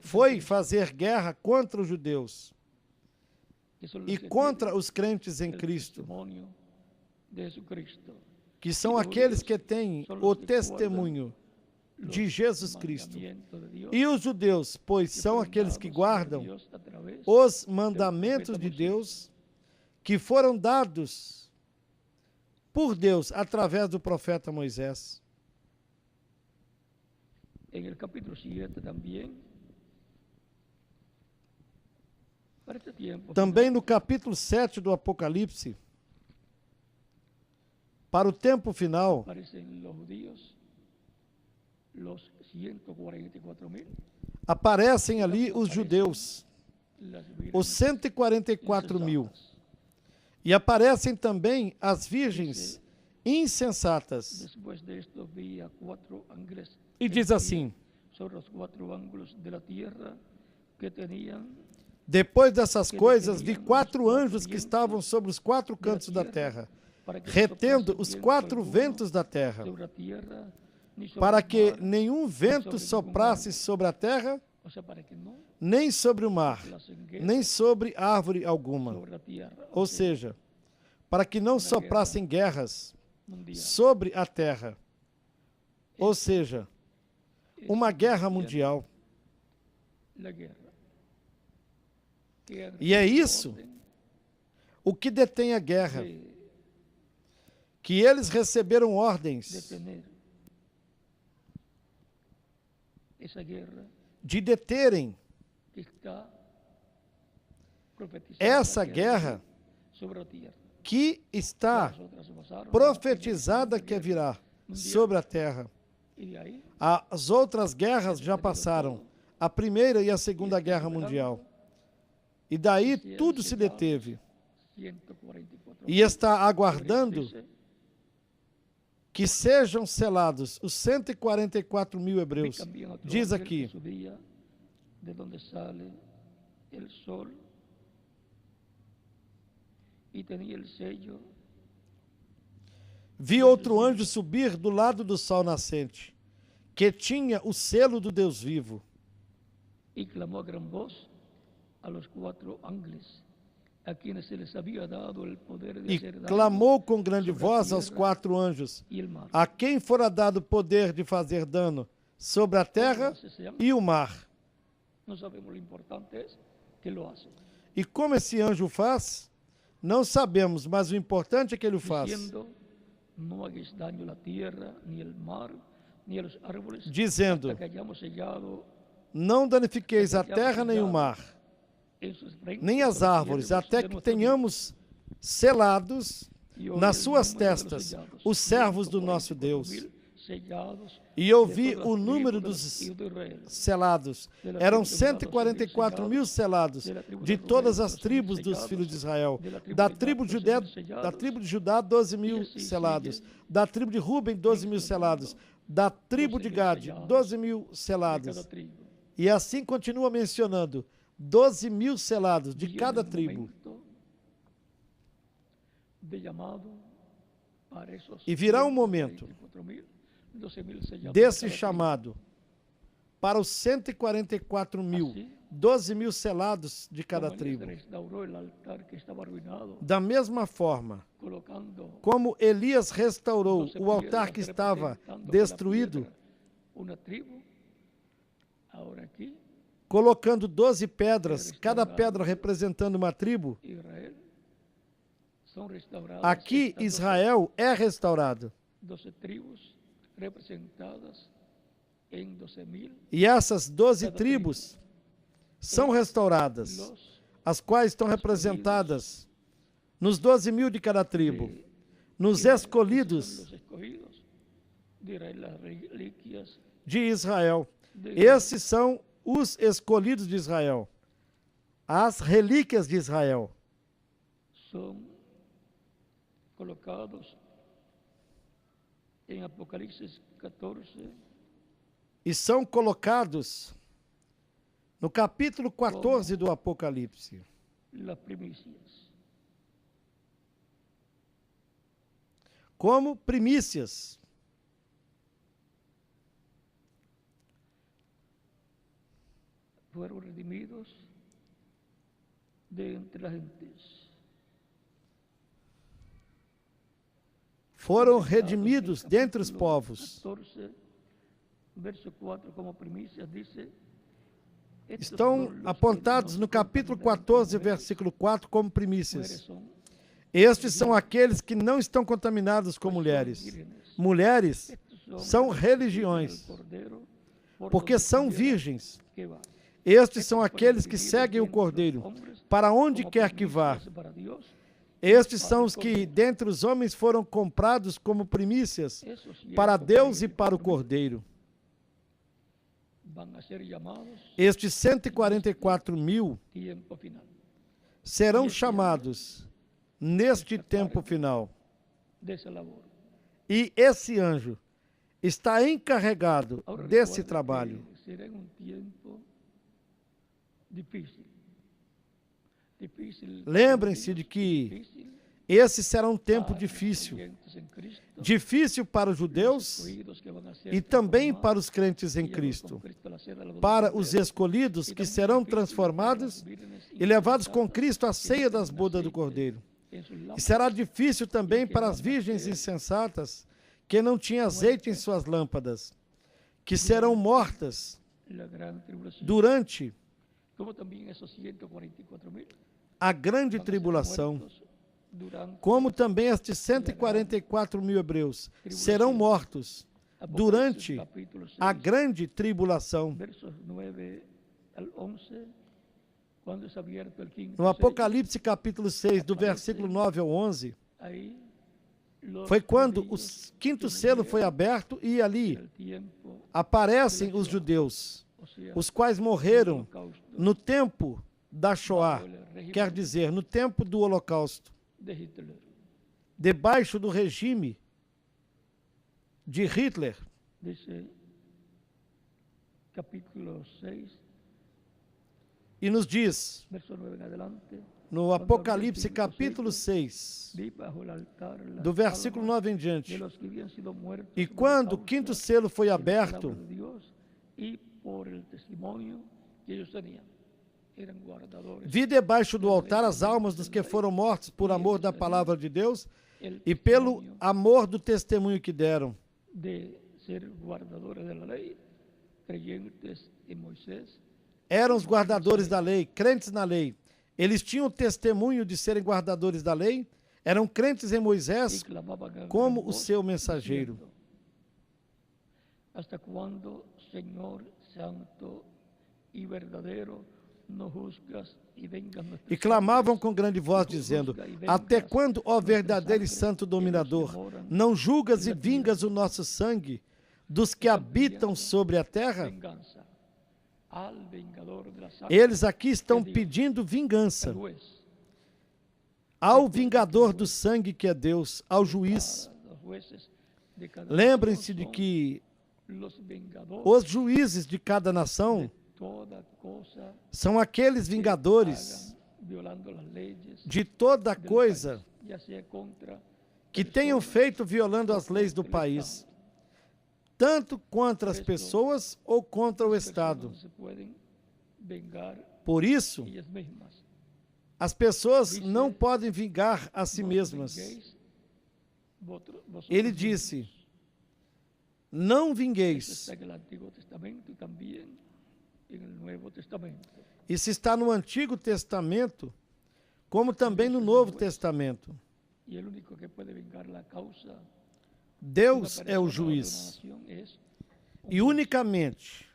Speaker 1: foi fazer guerra contra os judeus e contra os crentes em Cristo, que são aqueles que têm o testemunho de Jesus Cristo. E os judeus, pois são aqueles que guardam os mandamentos de Deus que foram dados por Deus através do profeta Moisés.
Speaker 2: en el capítulo 7 también. Para este tiempo,
Speaker 1: Também no capítulo 7 do Apocalipse, para o tempo final,
Speaker 2: aparecen los judíos, los 144,000,
Speaker 1: aparecem ali os judeus,
Speaker 2: las
Speaker 1: os
Speaker 2: vírgenes
Speaker 1: 144 mil.
Speaker 2: insensatas.
Speaker 1: E aparecem também as virgens insensatas.
Speaker 2: Después de esto vi a 4 ángeles
Speaker 1: E diz assim:
Speaker 2: sobre os 4 ângulos de la tierra que tenían
Speaker 1: depois dessas coisas, vi 4 anjos que estavam sobre os 4 cantos da terra,
Speaker 2: para que
Speaker 1: retendo os 4 ventos da terra,
Speaker 2: sobre a tierra, ni sobre
Speaker 1: para
Speaker 2: el
Speaker 1: que
Speaker 2: mar,
Speaker 1: nenhum vento soprasse sobre a terra,
Speaker 2: o sea, para que no
Speaker 1: nem sobre o mar,
Speaker 2: soplasen guerra
Speaker 1: nem sobre árvore alguma.
Speaker 2: sobre la tierra,
Speaker 1: Ou seja, para que não soprassem guerras
Speaker 2: mundial.
Speaker 1: sobre a terra. Ou seja, uma guerra mundial.
Speaker 2: La guerra. Que
Speaker 1: E é isso
Speaker 2: orden
Speaker 1: o que detém a guerra,
Speaker 2: de
Speaker 1: que eles receberam ordens
Speaker 2: detener esa guerra
Speaker 1: de deterem
Speaker 2: que está profetizada,
Speaker 1: essa
Speaker 2: que
Speaker 1: guerra
Speaker 2: sobre a tierra.
Speaker 1: que está
Speaker 2: Las otras pasaron
Speaker 1: profetizada que virá sobre a terra.
Speaker 2: y de ahí
Speaker 1: As outras guerras já passaram, a Primeira e a Segunda Guerra Mundial. E daí tudo se deteve.
Speaker 2: 144
Speaker 1: E está aguardando
Speaker 2: dice,
Speaker 1: que sejam selados os 144 mil
Speaker 2: vi
Speaker 1: hebreus.
Speaker 2: también otro
Speaker 1: Diz
Speaker 2: ángel
Speaker 1: aqui:
Speaker 2: que subía de donde sale el sol y tenía el sello
Speaker 1: vi outro anjo subir do lado do sol nascente, que tinha o selo do Deus vivo,
Speaker 2: y clamó a gran voz a los 4 ángeles a quienes se les había dado el poder de
Speaker 1: e
Speaker 2: hacer daño
Speaker 1: clamou com grande
Speaker 2: sobre a
Speaker 1: voz aos
Speaker 2: tierra
Speaker 1: 4 anjos,
Speaker 2: y el mar.
Speaker 1: a quem fora dado o poder de fazer dano sobre a terra e o mar.
Speaker 2: No sabemos, lo importante es que lo hacen.
Speaker 1: E como esse anjo faz, não sabemos, mas o importante é que ele o faz.
Speaker 2: Diciendo, no hagáis daño a la tierra, ni el mar, ni a los árboles,
Speaker 1: Dizendo:
Speaker 2: hasta que hayamos sellado
Speaker 1: não danifiqueis a terra nem o mar,
Speaker 2: en sus frentes
Speaker 1: nem as
Speaker 2: los
Speaker 1: árvores,
Speaker 2: siervos
Speaker 1: até
Speaker 2: de
Speaker 1: que
Speaker 2: nuestro
Speaker 1: tenhamos selados
Speaker 2: Dios. Y oí
Speaker 1: nas
Speaker 2: el
Speaker 1: suas
Speaker 2: número de los
Speaker 1: testas
Speaker 2: sellados,
Speaker 1: os servos do nosso
Speaker 2: 144.000
Speaker 1: Deus.
Speaker 2: sellados
Speaker 1: E eu
Speaker 2: de
Speaker 1: vi
Speaker 2: todas
Speaker 1: o
Speaker 2: las
Speaker 1: número
Speaker 2: tribus
Speaker 1: dos
Speaker 2: de los hijos de Israel.
Speaker 1: selados. Eram 144 mil selados de todas as tribos dos filhos de Israel. Da tribo de Judá, 12 mil selados. Da tribo de Ruben, 12 mil selados. Da tribo de Gade, 12 mil
Speaker 2: de cada
Speaker 1: selados.
Speaker 2: tribu.
Speaker 1: E assim continua mencionando, 12 mil selados de
Speaker 2: Viene
Speaker 1: cada
Speaker 2: un
Speaker 1: tribo.
Speaker 2: momento de llamado para esos
Speaker 1: E virá um momento
Speaker 2: 144.000, 12.000 sellados
Speaker 1: desse
Speaker 2: de cada
Speaker 1: chamado para os 144 mil,
Speaker 2: Assim,
Speaker 1: 12 mil selados de
Speaker 2: tribu.
Speaker 1: cada
Speaker 2: Como
Speaker 1: tribo.
Speaker 2: Elías restauró el altar que estaba arruinado,
Speaker 1: Da mesma forma,
Speaker 2: colocando
Speaker 1: como Elias restaurou
Speaker 2: 12
Speaker 1: o altar que
Speaker 2: piedras
Speaker 1: estava
Speaker 2: representando cada
Speaker 1: destruído,
Speaker 2: piedra una tribu, ahora aquí
Speaker 1: colocando 12 pedras, cada pedra representando uma tribo,
Speaker 2: Israel son restauradas
Speaker 1: aqui
Speaker 2: estas
Speaker 1: Israel é restaurado.
Speaker 2: 12 tribus representadas en 12.000
Speaker 1: E essas 12 tribos são restauradas,
Speaker 2: los
Speaker 1: as quais estão representadas nos 12 mil de cada tribo, nos escolhidos
Speaker 2: los escogidos de Israel, las reliquias
Speaker 1: de Israel.
Speaker 2: de
Speaker 1: Esses são os escolhidos de Israel, as relíquias de Israel.
Speaker 2: son colocados en Apocalipsis 14
Speaker 1: E são colocados no capítulo 14 do Apocalipse,
Speaker 2: las primicias.
Speaker 1: como primícias.
Speaker 2: Fueron redimidos de entre las gentes.
Speaker 1: Foram redimidos dentre os povos.
Speaker 2: 14, verso 4, como primicias, dice, estos
Speaker 1: Estão
Speaker 2: son los
Speaker 1: apontados
Speaker 2: que
Speaker 1: no
Speaker 2: nos
Speaker 1: capítulo
Speaker 2: contaminaron
Speaker 1: 14,
Speaker 2: con
Speaker 1: versículo 4, como
Speaker 2: mujeres,
Speaker 1: primícias.
Speaker 2: son
Speaker 1: Estes são aqueles que não estão contaminados com mulheres. Mulheres
Speaker 2: estos son
Speaker 1: são
Speaker 2: los
Speaker 1: religiões.
Speaker 2: del Cordero,
Speaker 1: porque são virgens. Estes são aqueles que seguem o Cordeiro, para onde quer que vá. Estes são os que, dentre os homens, foram comprados como primícias para Deus e para o Cordeiro. Estes 144.000 serão chamados neste tempo final. E esse anjo está encarregado desse trabalho. Lembrem-se de que esse será um tempo difícil. Difícil para os judeus e também para os crentes em Cristo. Para os escolhidos que serão transformados e levados com Cristo à ceia das bodas do Cordeiro. E será difícil também para as virgens insensatas que não tinham azeite em suas lâmpadas, que serão mortas durante a grande tribulação, como também estes 144.000 hebreus serão mortos durante a grande tribulação. No Apocalipse capítulo 6, do versículo 9 ao 11, foi quando o quinto selo foi aberto e ali aparecem os judeus, os quais morreram no tempo da Shoah, quer dizer, no tempo do Holocausto, debaixo do regime de Hitler. E nos diz, no Apocalipse capítulo 6, do versículo 9 em diante, e quando o quinto selo foi aberto, vi debaixo do altar as almas dos que foram mortos por amor da palavra de Deus e pelo amor do testemunho que deram. Eram os guardadores da lei, crentes na lei. Eles tinham o testemunho de serem guardadores da lei, eram crentes em Moisés como o seu mensageiro.
Speaker 2: Hasta quando, Senhor Santo e verdadeiro, nos juzgas e vengas nuestras
Speaker 1: E clamavam com grande voz, dizendo: até quando, ó verdadeiro e santo dominador, não julgas e vingas o nosso sangue dos que habitam sobre a terra? Eles aqui estão pedindo vingança ao vingador do sangue que é Deus, ao juiz. Lembrem-se de que os juízes de cada nação são aqueles vingadores de toda coisa que tenham feito violando as leis do país, tanto contra as pessoas ou contra o Estado. Por isso, as pessoas não podem vingar a si mesmas. Ele disse: não vingueis. Isso está no Antigo Testamento, como também no Novo Testamento. Deus é o juiz. E unicamente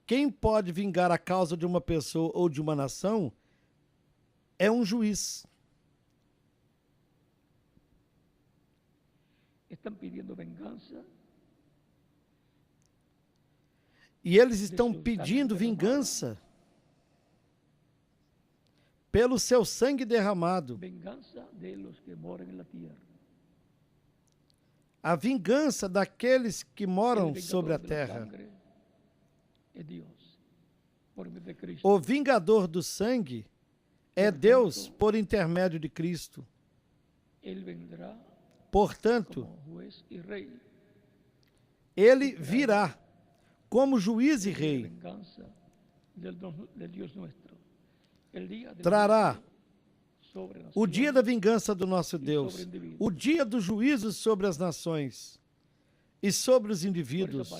Speaker 1: quem pode vingar a causa de uma pessoa ou de uma nação é um juiz. E eles estão pedindo vingança pelo seu sangue derramado. A vingança daqueles que moram sobre a terra. O vingador do sangue é Deus por intermédio de Cristo. Portanto, ele virá como juiz e rei. Trará o dia da vingança do nosso Deus, o dia do juízo sobre as nações e sobre os indivíduos.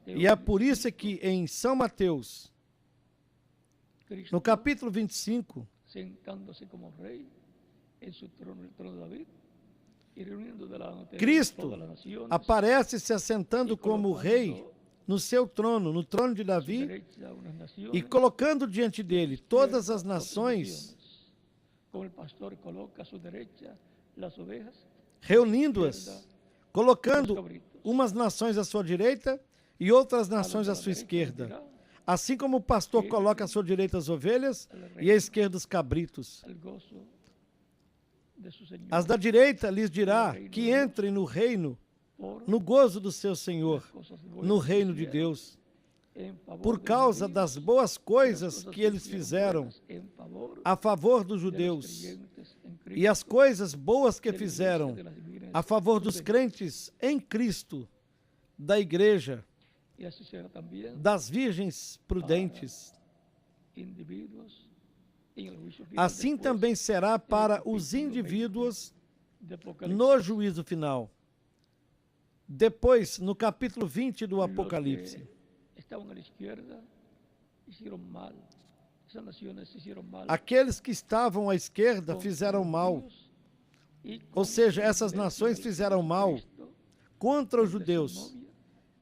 Speaker 1: E é por isso que em São Mateus, no capítulo 25, Cristo aparece se assentando como rei no seu trono, no trono de Davi, e colocando diante dele todas as nações, reunindo-as, colocando umas nações à sua direita e outras nações à sua esquerda. Assim como o pastor coloca à sua direita as ovelhas e à esquerda os cabritos. As da direita lhes dirá que entrem no reino, no gozo do seu Senhor, no reino de Deus, por causa das boas coisas que eles fizeram a favor dos judeus e as coisas boas que fizeram a favor dos crentes em Cristo, da igreja, das virgens prudentes. Assim também será para os indivíduos no juízo final. Depois, no capítulo 20 do Apocalipse, aqueles que estavam à esquerda fizeram mal, ou seja, essas nações fizeram mal contra os judeus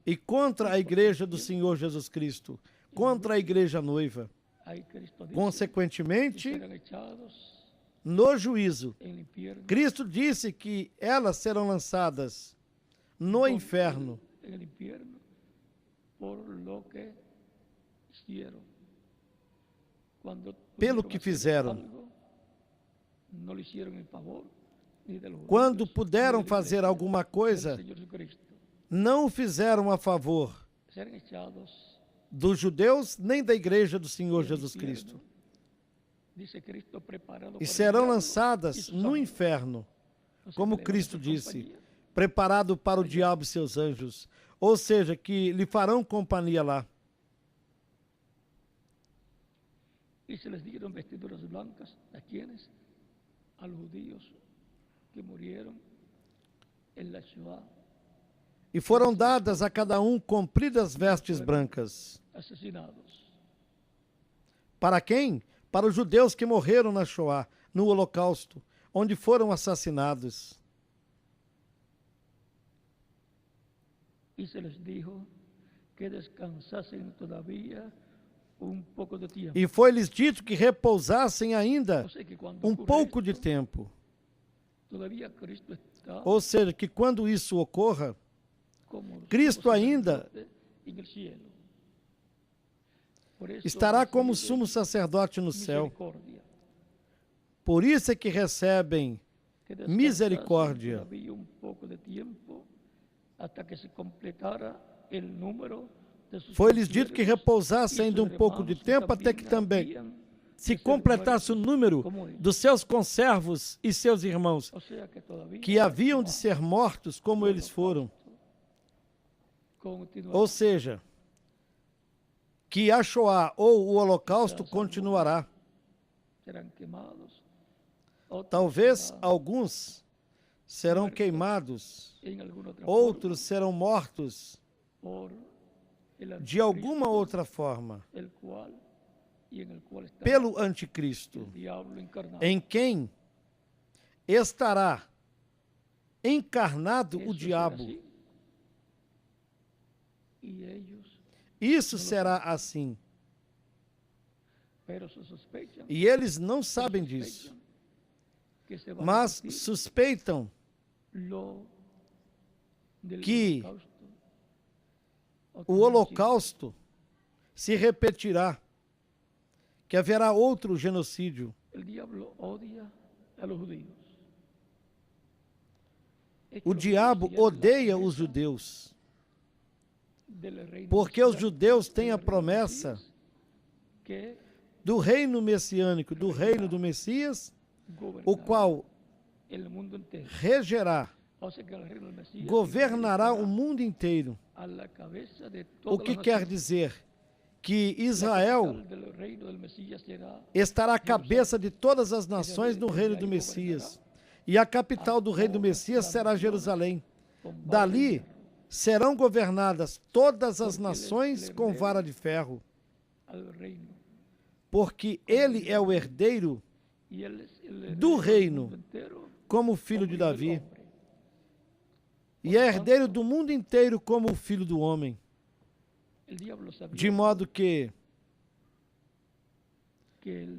Speaker 1: e contra a igreja do Senhor Jesus Cristo, contra a igreja noiva. Consequentemente, no juízo, Cristo disse que elas serão lançadas no inferno pelo que fizeram. Quando puderam fazer alguma coisa, não o fizeram a favor dos judeus nem da igreja do Senhor Jesus Cristo. E serão lançadas no inferno, como Cristo disse, preparado para o diabo e seus anjos, ou seja, que lhe farão companhia lá.
Speaker 2: E se les dieron vestiduras blancas a quienes, a los judíos que murieron en la Shoah.
Speaker 1: E foram dadas a cada um compridas vestes brancas.
Speaker 2: Asesinados.
Speaker 1: Para quem? Para os judeus que morreram na Shoah, no Holocausto, onde foram assassinados.
Speaker 2: E se les dijo que descansassem todavía um pouco de tempo.
Speaker 1: E foi-lhes dito que repousassem ainda um pouco de tempo. Ou seja, que quando isso ocorra, Cristo ainda estará como sumo sacerdote no céu. Por isso é que recebem misericórdia. Foi-lhes dito que repousasse ainda um pouco de tempo, até que também se completasse o número dos seus conservos e seus irmãos, que haviam de ser mortos como eles foram. Ou seja, que a Shoah ou o Holocausto continuará. Talvez alguns serão queimados, outros serão mortos de alguma outra forma pelo anticristo, em quem estará encarnado o diabo. Isso será assim. E eles não sabem disso, mas suspeitam que o Holocausto se repetirá, que haverá outro genocídio. O diabo odeia os judeus, porque os judeus têm a promessa do reino messiânico, do reino do Messias, o qual regerá, governará o mundo inteiro. O que quer dizer que Israel estará à cabeça de todas as nações no reino do Messias. E a capital do reino do Messias será Jerusalém. Dali serão governadas todas as nações com vara de ferro, porque ele é o herdeiro do reino como filho de Davi. e é herdeiro do mundo inteiro como o Filho do Homem. De modo que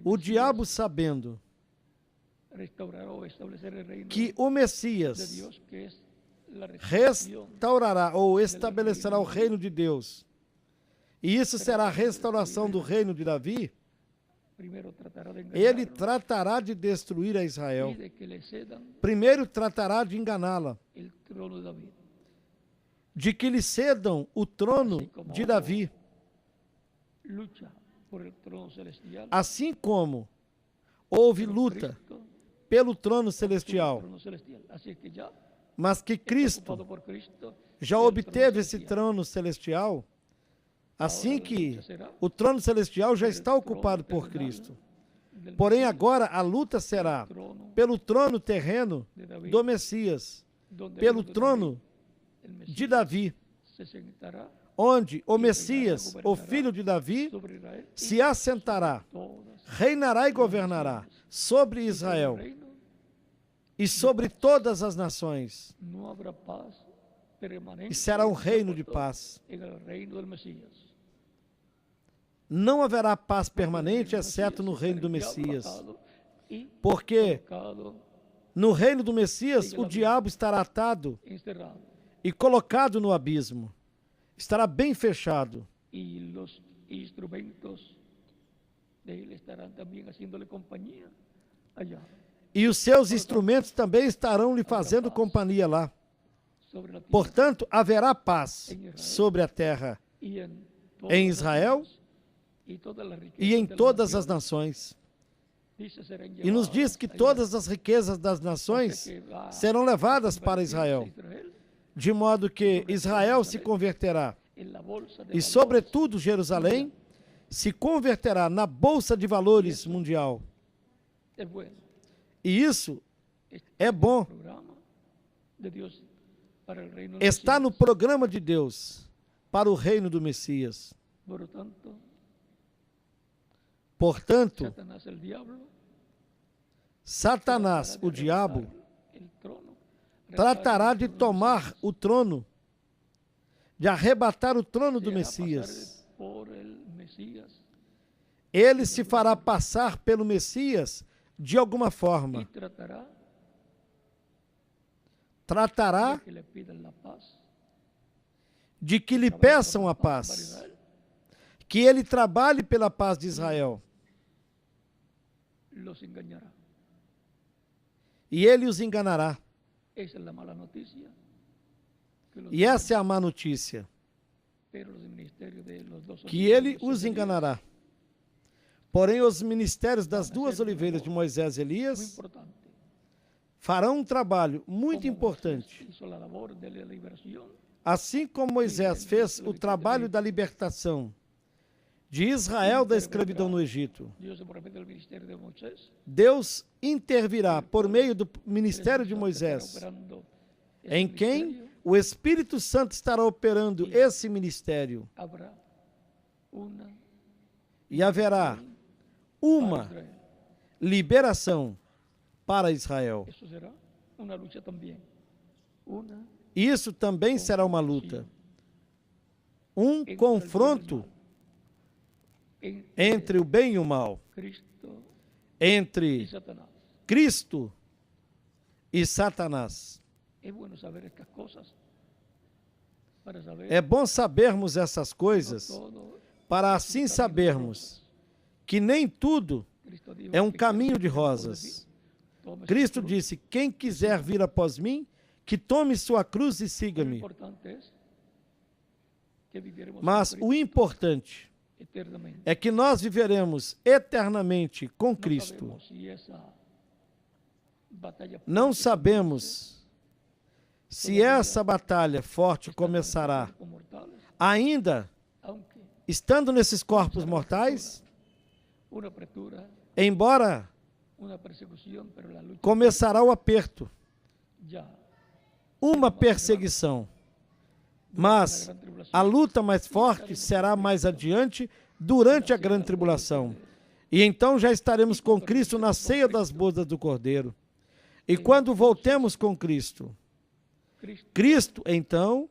Speaker 1: o diabo, sabendo que o Messias restaurará ou estabelecerá o reino de Deus, e isso será a restauração do reino de Davi, ele tratará de destruir a Israel. Primeiro tratará de enganá-la, de que lhe cedam o trono de Davi. Assim como houve luta pelo trono celestial, mas que Cristo já obteve esse trono celestial, assim que o trono celestial já está ocupado por Cristo. Porém, agora a luta será pelo trono terreno do Messias, pelo trono de Davi, onde o Messias, o filho de Davi, se assentará, reinará e governará sobre Israel e sobre todas as nações. E será um reino de paz. Não haverá paz permanente, exceto no reino do Messias. Porque no reino do Messias, o diabo estará atado e colocado no abismo. Estará bem fechado.
Speaker 2: E os instrumentos dele estarão também fazendo-lhe companhia allá.
Speaker 1: E os seus instrumentos também estarão lhe fazendo companhia lá. Portanto, haverá paz sobre a terra, em Israel e em todas as nações. E nos diz que todas as riquezas das nações serão levadas para Israel, de modo que Israel se converterá, e sobretudo Jerusalém se converterá na Bolsa de Valores mundial. E isso é bom. Está no programa de Deus para o reino do Messias. Portanto, Satanás, o diabo, tratará de tomar o trono, de arrebatar o trono do Messias. Ele se fará passar pelo Messias de alguma forma. Tratará de que lhe peçam a paz, que ele trabalhe pela paz de Israel. E ele os enganará. E essa é a má notícia, que ele os enganará. Porém, os ministérios das duas oliveiras de Moisés e Elias farão um trabalho muito importante. Assim como Moisés fez o trabalho da libertação de Israel da escravidão no Egito, Deus intervirá por meio do ministério de Moisés, em quem o Espírito Santo estará operando esse ministério. E haverá uma liberação para Israel. Isso também será uma luta. Um confronto entre o bem e o mal, entre Cristo e Satanás. É bom sabermos essas coisas, para assim sabermos que nem tudo é um caminho de rosas. Cristo disse: quem quiser vir após mim, que tome sua cruz e siga-me. Mas o importante é que nós viveremos eternamente com Cristo. Não sabemos se essa batalha forte começará ainda estando nesses corpos mortais, embora começará o aperto, uma perseguição, mas a luta mais forte será mais adiante, durante a grande tribulação. E então já estaremos com Cristo na ceia das bodas do Cordeiro. E quando voltemos com Cristo,
Speaker 2: Cristo
Speaker 1: então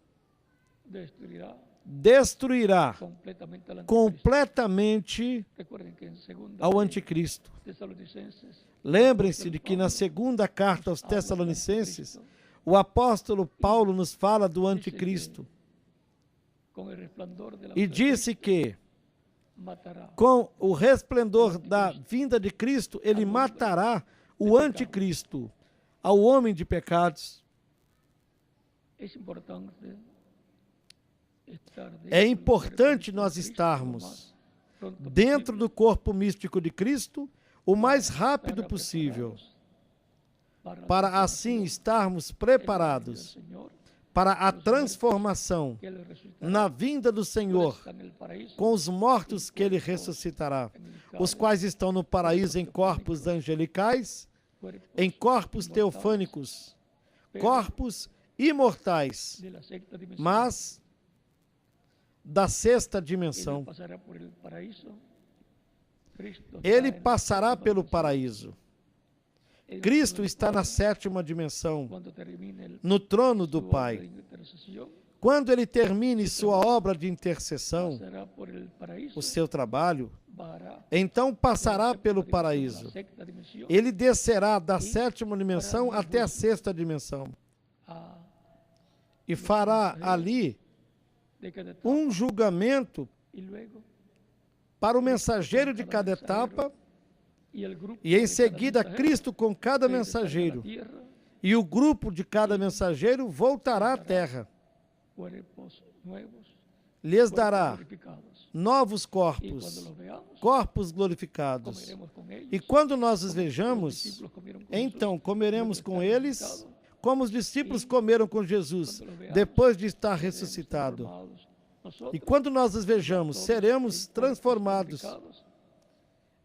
Speaker 2: destruirá
Speaker 1: destruirá
Speaker 2: completamente al anticristo.
Speaker 1: completamente
Speaker 2: Recuerden que en segunda
Speaker 1: ao
Speaker 2: de
Speaker 1: anticristo.
Speaker 2: Tesalonicenses,
Speaker 1: Lembrem-se de que na segunda carta aos Tessalonicenses, o apóstolo Paulo nos fala do anticristo
Speaker 2: con el resplandor de la
Speaker 1: e disse que,
Speaker 2: matará
Speaker 1: com o resplendor da vinda de Cristo, ele matará o anticristo, ao homem de pecados.
Speaker 2: Es importante estar
Speaker 1: É
Speaker 2: dentro
Speaker 1: importante
Speaker 2: del
Speaker 1: nós
Speaker 2: cuerpo de Cristo
Speaker 1: estarmos
Speaker 2: lo más pronto
Speaker 1: dentro
Speaker 2: posible
Speaker 1: do corpo místico de Cristo o mais rápido possível, para assim estarmos preparados para a transformação na vinda do Senhor com os mortos que ele ressuscitará, os quais estão no paraíso em corpos angelicais, em corpos teofânicos, corpos imortais, mas da sexta dimensão. Ele passará pelo paraíso. Cristo está na sétima dimensão, no trono do Pai. Quando ele termine sua obra de intercessão, o seu trabalho, então passará pelo paraíso. Ele descerá da sétima dimensão até a sexta dimensão e fará ali um julgamento para o mensageiro de cada etapa, e em seguida Cristo com cada mensageiro, e o grupo de cada mensageiro voltará à terra. Lhes dará novos corpos, corpos glorificados. E quando nós os vejamos, então comeremos com eles, como os discípulos comeram com Jesus, depois de estar ressuscitado. E quando nós os vejamos, seremos transformados.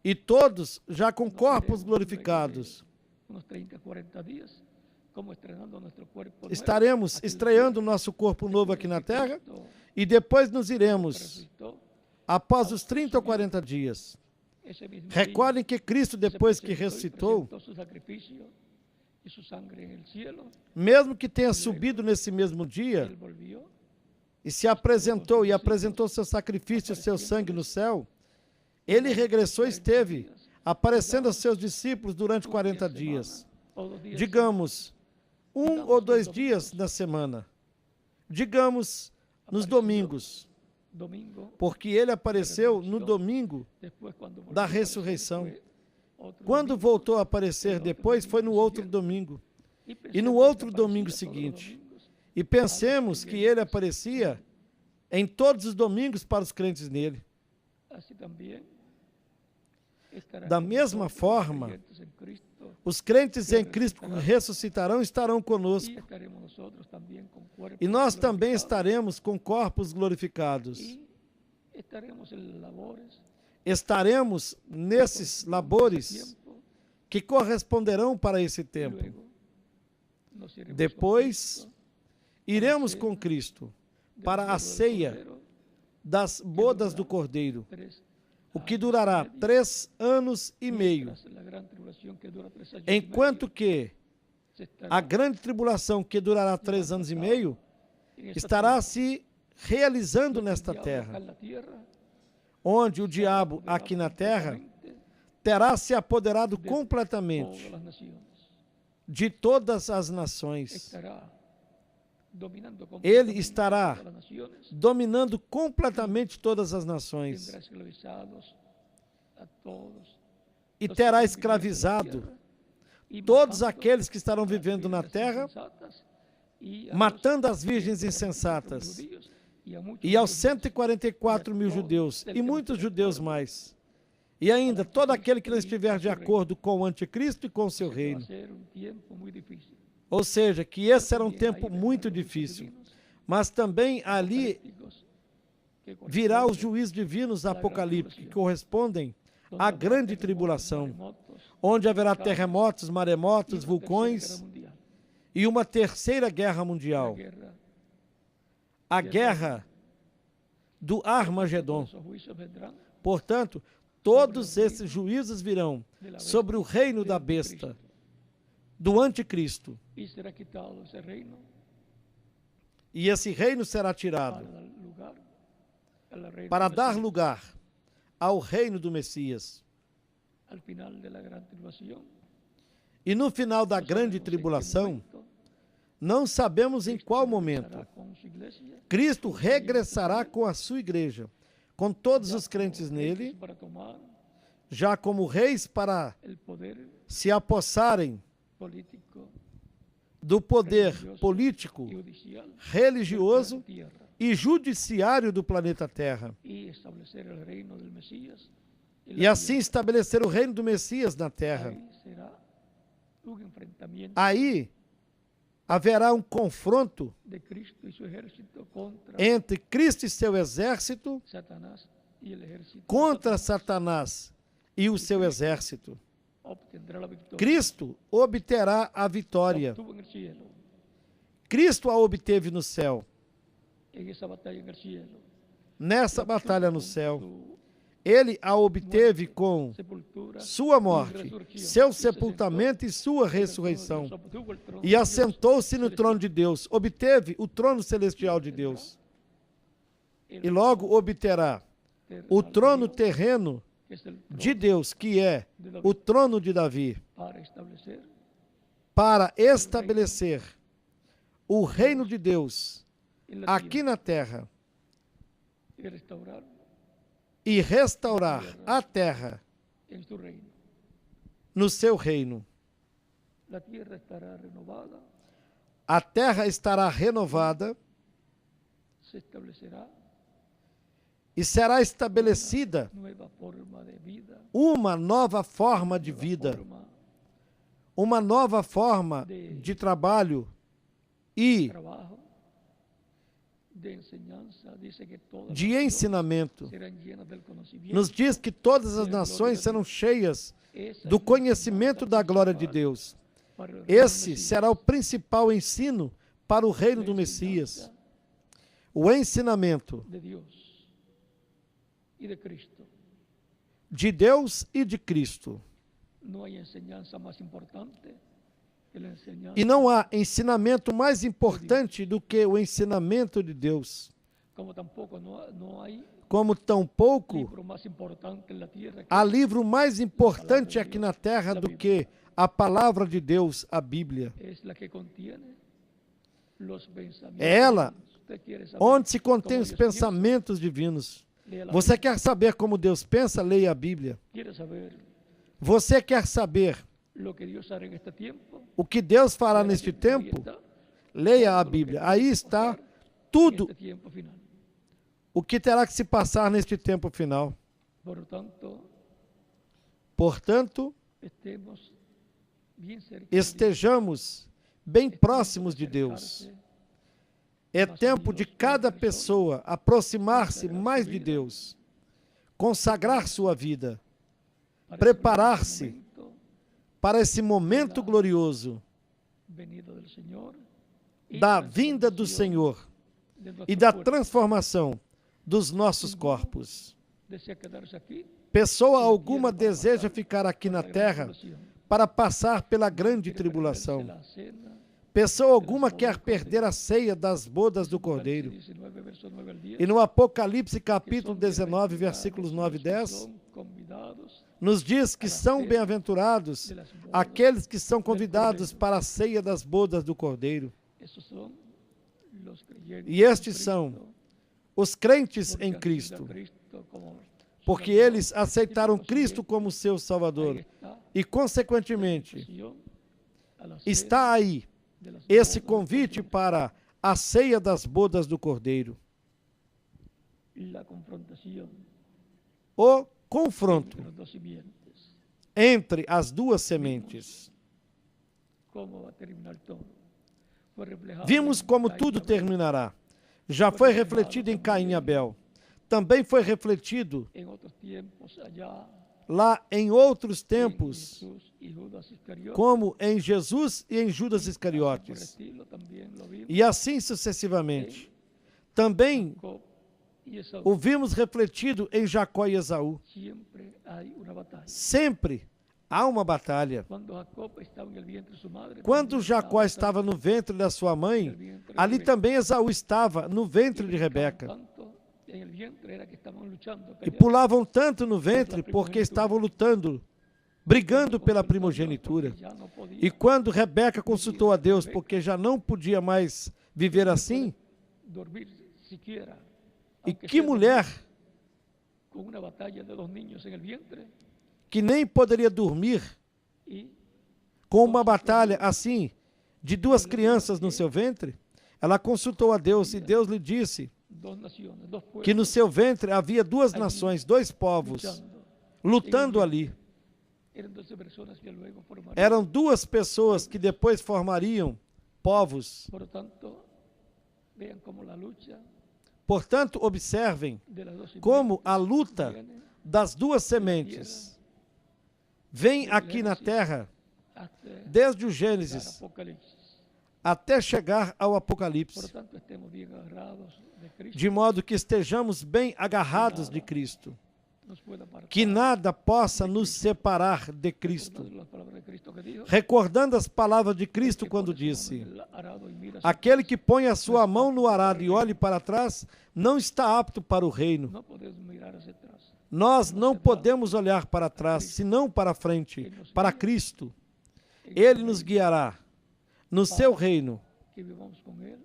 Speaker 1: E todos já com corpos glorificados. Estaremos estreando o nosso corpo novo aqui na terra e depois nos iremos após os 30 ou 40 dias. Recordem que Cristo, depois que ressuscitou, mesmo que tenha subido nesse mesmo dia e se apresentou e apresentou seu sacrifício e seu sangue no céu, ele regressou e esteve aparecendo aos seus discípulos durante 40 dias. Digamos, 1 ou 2 dias na semana. Digamos, nos domingos. Porque ele apareceu no domingo da ressurreição. Quando voltou a aparecer depois, foi no outro domingo. E no outro domingo seguinte. E pensemos que ele aparecia em todos os domingos para os crentes nele. Da mesma forma, os crentes em Cristo que ressuscitarão estarão conosco. E nós também estaremos com corpos glorificados. Estaremos nesses labores que corresponderão para esse tempo. Depois, iremos com Cristo para a ceia das bodas do Cordeiro, o que durará 3 anos e meio, enquanto que a grande tribulação, que durará 3 anos e meio, estará se realizando nesta terra, onde o diabo aqui na terra terá se apoderado completamente de todas as nações. Ele estará dominando completamente todas as nações e terá escravizado todos aqueles que estarão vivendo na terra, matando as virgens insensatas e aos 144 mil judeus e muitos judeus mais. E ainda todo aquele que não estiver de acordo com o anticristo e com o seu reino. Ou seja, que esse será um tempo muito difícil. Mas também ali virá os juízos divinos apocalípticos, que correspondem à grande tribulação, onde haverá terremotos, maremotos, vulcões e uma terceira guerra mundial. A guerra do Armagedon. Portanto, todos esses juízos virão sobre o reino da besta, do anticristo. E esse reino será tirado para dar lugar ao reino do Messias. E no final da grande tribulação, não sabemos em qual momento, Cristo regressará com a sua igreja, com todos os crentes nele, já como reis para se apossarem do poder político, religioso e judiciário do planeta Terra. E assim estabelecer o reino do Messias na Terra. Aí haverá um confronto entre Cristo e seu exército contra Satanás e o seu exército. Cristo obterá a vitória. Cristo a obteve no céu. Nessa batalha no céu, ele a obteve com sua morte, seu sepultamento e sua ressurreição. E assentou-se no trono de Deus. Obteve o trono celestial de Deus. E logo obterá o trono terreno de Deus, que é o trono de Davi, para estabelecer o reino de Deus aqui na terra e restaurar a terra no seu reino. A terra estará renovada e será estabelecida uma nova forma de vida, uma nova forma de trabalho e de ensinamento. Nos diz que todas as nações serão cheias do conhecimento da glória de Deus. Esse será o principal ensino para o reino do Messias. O ensinamento de Deus e de Cristo. E não há ensinamento mais importante do que o ensinamento de Deus. Como tampouco há livro mais importante aqui na terra do que a palavra de Deus, a Bíblia. É ela onde se contém os pensamentos divinos. Você quer saber como Deus pensa? Leia a Bíblia. Você quer saber o que Deus fará neste tempo? Leia a Bíblia. Aí está tudo o que terá que se passar neste tempo final. Portanto, estejamos bem próximos de Deus. É tempo de cada pessoa aproximar-se mais de Deus, consagrar sua vida, preparar-se para esse momento glorioso da vinda do Senhor e da transformação dos nossos corpos. Pessoa alguma deseja ficar aqui na terra para passar pela grande tribulação. Pessoa alguma quer perder a ceia das bodas do Cordeiro. E no Apocalipse capítulo 19, versículos 9 e 10, nos diz que são bem-aventurados aqueles que são convidados para a ceia das bodas do Cordeiro. E estes são os crentes em Cristo, porque eles aceitaram Cristo como seu Salvador. E, consequentemente, está aí esse convite para a ceia das bodas do Cordeiro. O confronto entre as duas sementes. Vimos como tudo terminará. Já foi refletido em Caim e Abel. Também foi refletido lá em outros tempos, como em Jesus e em Judas Iscariotes. E assim sucessivamente. Também o vimos refletido em Jacó e Esaú. Sempre Há uma batalha.
Speaker 2: Cuando Jacob estaba en el vientre de su madre,
Speaker 1: Quando
Speaker 2: también
Speaker 1: Jacó
Speaker 2: estaba
Speaker 1: estava no ventre da sua mãe, ali também Esaú estava no ventre de Rebeca.
Speaker 2: tanto en el vientre era que estaban luchando,
Speaker 1: E
Speaker 2: peleando.
Speaker 1: pulavam tanto no ventre porque estavam lutando, brigando pela primogenitura.
Speaker 2: Ya no podía
Speaker 1: E quando Rebeca consultou a Deus porque já não podia mais viver assim,
Speaker 2: dormir siquiera.
Speaker 1: e
Speaker 2: aunque
Speaker 1: que
Speaker 2: sea
Speaker 1: mulher
Speaker 2: con una batalla de 2 niños en el vientre,
Speaker 1: que nem poderia dormir
Speaker 2: y
Speaker 1: com uma batalha assim, de 2 crianças no seu ventre? Ela consultou a Deus e Deus lhe disse
Speaker 2: 2 naciones, 2 pueblos
Speaker 1: que no seu ventre havia 2 nações, 2 povos,
Speaker 2: luchando.
Speaker 1: lutando ali.
Speaker 2: Eran 12 personas que luego formarían.
Speaker 1: Eram 2 pessoas que depois formariam povos.
Speaker 2: Por lo tanto, vean cómo la lucha
Speaker 1: Portanto, observem
Speaker 2: de las 2
Speaker 1: como a luta
Speaker 2: viene
Speaker 1: das 2 sementes vem aqui na terra,
Speaker 2: hasta
Speaker 1: desde o
Speaker 2: el
Speaker 1: Gênesis
Speaker 2: Apocalipsis.
Speaker 1: até chegar ao
Speaker 2: Por lo
Speaker 1: Apocalipse,
Speaker 2: tanto, estemos bien agarrados de Cristo,
Speaker 1: de modo que estejamos bem agarrados de Cristo,
Speaker 2: nos pueda apartar.
Speaker 1: que nada possa nos separar de Cristo.
Speaker 2: Recordando las palabras de Cristo que dijo,
Speaker 1: Recordando as palavras de Cristo quando disse: aquele que põe a sua mão no arado e olhe para trás, não está apto para o reino.
Speaker 2: no podemos mirar hacia atrás.
Speaker 1: Nós não podemos olhar para trás, senão para frente, para Cristo. Ele nos guiará no seu reino,
Speaker 2: Que vivamos con Él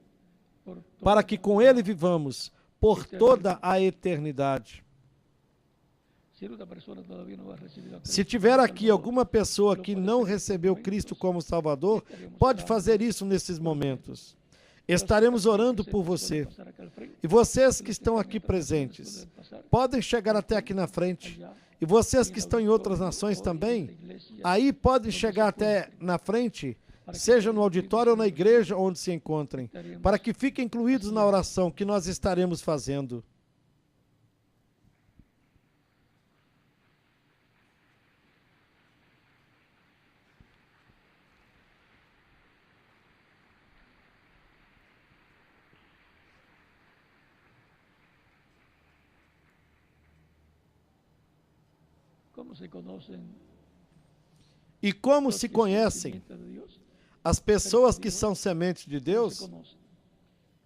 Speaker 2: por toda
Speaker 1: para que com Ele vivamos por toda a eternidade.
Speaker 2: Si una persona todavía no ha recibido a
Speaker 1: Se
Speaker 2: Cristo
Speaker 1: tiver
Speaker 2: como
Speaker 1: aqui
Speaker 2: Salvador,
Speaker 1: alguma pessoa que não recebeu Cristo como Salvador, pode fazer isso nesses momentos. Estaremos orando por você.
Speaker 2: pasar acá al frente,
Speaker 1: E vocês que estão aqui presentes, podem chegar até aqui na frente. E vocês que estão em outras nações também, aí podem chegar até na frente, seja no auditório ou na igreja onde se encontrem, para que fiquem incluídos na oração que nós estaremos fazendo.
Speaker 2: ¿Cómo se conocen
Speaker 1: E como
Speaker 2: los
Speaker 1: se
Speaker 2: que son
Speaker 1: conhecem
Speaker 2: simientes de Dios?
Speaker 1: as pessoas que são sementes de
Speaker 2: ¿Cómo se
Speaker 1: Deus?
Speaker 2: conocen?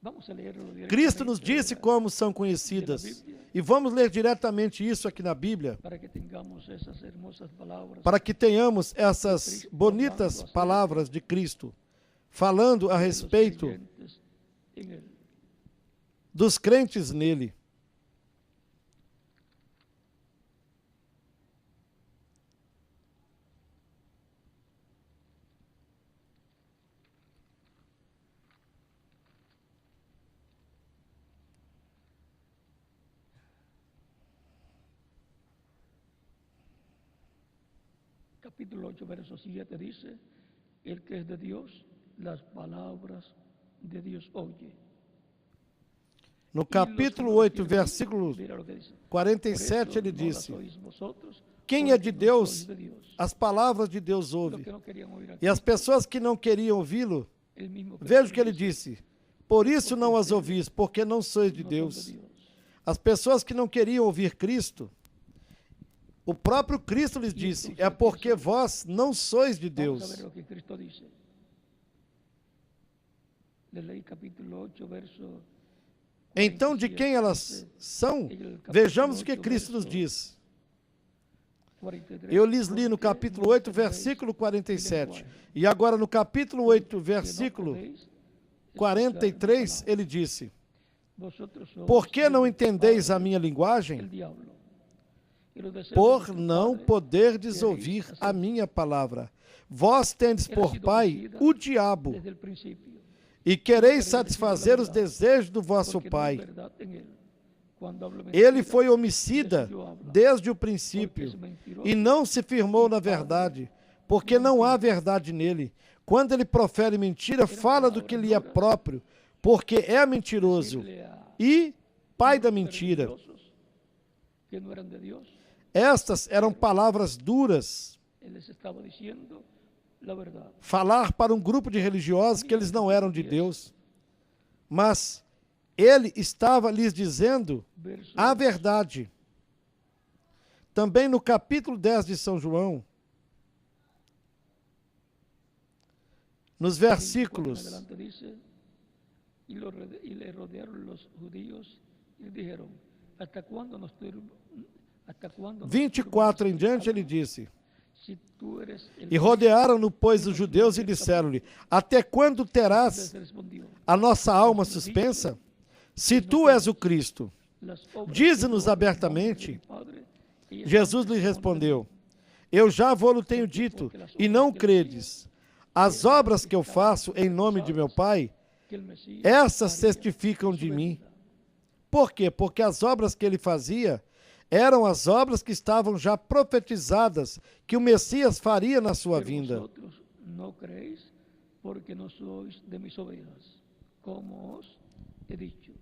Speaker 2: Vamos a leerlo
Speaker 1: Cristo nos
Speaker 2: directamente
Speaker 1: disse como são conhecidas.
Speaker 2: da Bíblia,
Speaker 1: E vamos ler diretamente isso aqui na Bíblia,
Speaker 2: para que tengamos esas hermosas palabras
Speaker 1: para que tenhamos essas bonitas palavras de Cristo, falando a
Speaker 2: de los
Speaker 1: respeito
Speaker 2: creyentes en Él.
Speaker 1: dos crentes nele.
Speaker 2: Capítulo 8, verso 7 dice, el que es de Dios, las palabras de Dios oye.
Speaker 1: No capítulo 8, versículo
Speaker 2: Mira lo que dice.
Speaker 1: 47, ele
Speaker 2: Por eso no las
Speaker 1: disse:
Speaker 2: oís vosotros,
Speaker 1: quem é
Speaker 2: porque
Speaker 1: de
Speaker 2: no
Speaker 1: Deus,
Speaker 2: sois de Dios.
Speaker 1: as palavras de Deus
Speaker 2: Los
Speaker 1: ouve.
Speaker 2: que no querían oír a
Speaker 1: E as
Speaker 2: Cristo,
Speaker 1: pessoas que não queriam ouvi-lo,
Speaker 2: el mismo
Speaker 1: veja o que
Speaker 2: Cristo
Speaker 1: ele disse: por isso não as ouvis, porque não sois de
Speaker 2: no son
Speaker 1: Deus.
Speaker 2: de Dios.
Speaker 1: As pessoas que não queriam ouvir Cristo, o próprio Cristo lhes disse: é porque vós não sois de
Speaker 2: Vamos a ver
Speaker 1: Deus.
Speaker 2: lo que Cristo dice. Le leí capítulo 8, verso
Speaker 1: Então, de quem elas são? Vejamos o que Cristo nos diz.
Speaker 2: 43.
Speaker 1: Eu lhes li no capítulo 8, versículo 47. E agora no capítulo 8, versículo 43, ele disse: por que não entendeis a minha linguagem? Por não poderdes ouvir a minha palavra. Vós tendes por pai o diabo,
Speaker 2: desde el principio.
Speaker 1: e quereis satisfazer os desejos do vosso
Speaker 2: Porque no hay
Speaker 1: pai.
Speaker 2: verdad en él. Cuando hablo
Speaker 1: Ele
Speaker 2: mentira,
Speaker 1: foi homicida desde o princípio e não se firmou na verdade, porque não há verdade nele. Quando ele profere mentira, fala do que lhe é próprio, porque é mentiroso
Speaker 2: decirle a
Speaker 1: e pai da mentira.
Speaker 2: religiosos que no eran de Dios,
Speaker 1: Estas eram palavras duras.
Speaker 2: él les estaba diciendo la verdad.
Speaker 1: Falar para um grupo de religiosos que eles não eram de Deus. Mas ele estava lhes dizendo
Speaker 2: Verso
Speaker 1: a verdade. Também no capítulo 10 de São João, Nos
Speaker 2: 24 en
Speaker 1: versículos
Speaker 2: adelante dice, y le rodearon los judíos y le dijeron, ¿hasta cuándo nos
Speaker 1: 24 em diante, ele disse:
Speaker 2: Si tú eres el
Speaker 1: E rodearam-no, pois, os judeus e disseram-lhe: Até quando terás
Speaker 2: Cristo, respondió,
Speaker 1: a nossa alma suspensa? Se tu és o Cristo,
Speaker 2: las obras
Speaker 1: dize-nos
Speaker 2: que tú
Speaker 1: abertamente.
Speaker 2: haces en nombre de mi Padre, ellas
Speaker 1: Jesus
Speaker 2: son
Speaker 1: lhe
Speaker 2: testimonio de
Speaker 1: respondeu:
Speaker 2: mí.
Speaker 1: Eu já vou-lo tenho dito, e não credes. As obras que eu faço em nome de meu Pai,
Speaker 2: Que el Mesías
Speaker 1: essas
Speaker 2: haría
Speaker 1: testificam
Speaker 2: en su
Speaker 1: de mim.
Speaker 2: venida.
Speaker 1: Por quê? Porque as obras que ele fazia eram as obras que estavam já profetizadas que o Messias faria na sua
Speaker 2: Pero
Speaker 1: vinda.
Speaker 2: vosotros no creéis porque no sois de mis ovejas, como os he dicho.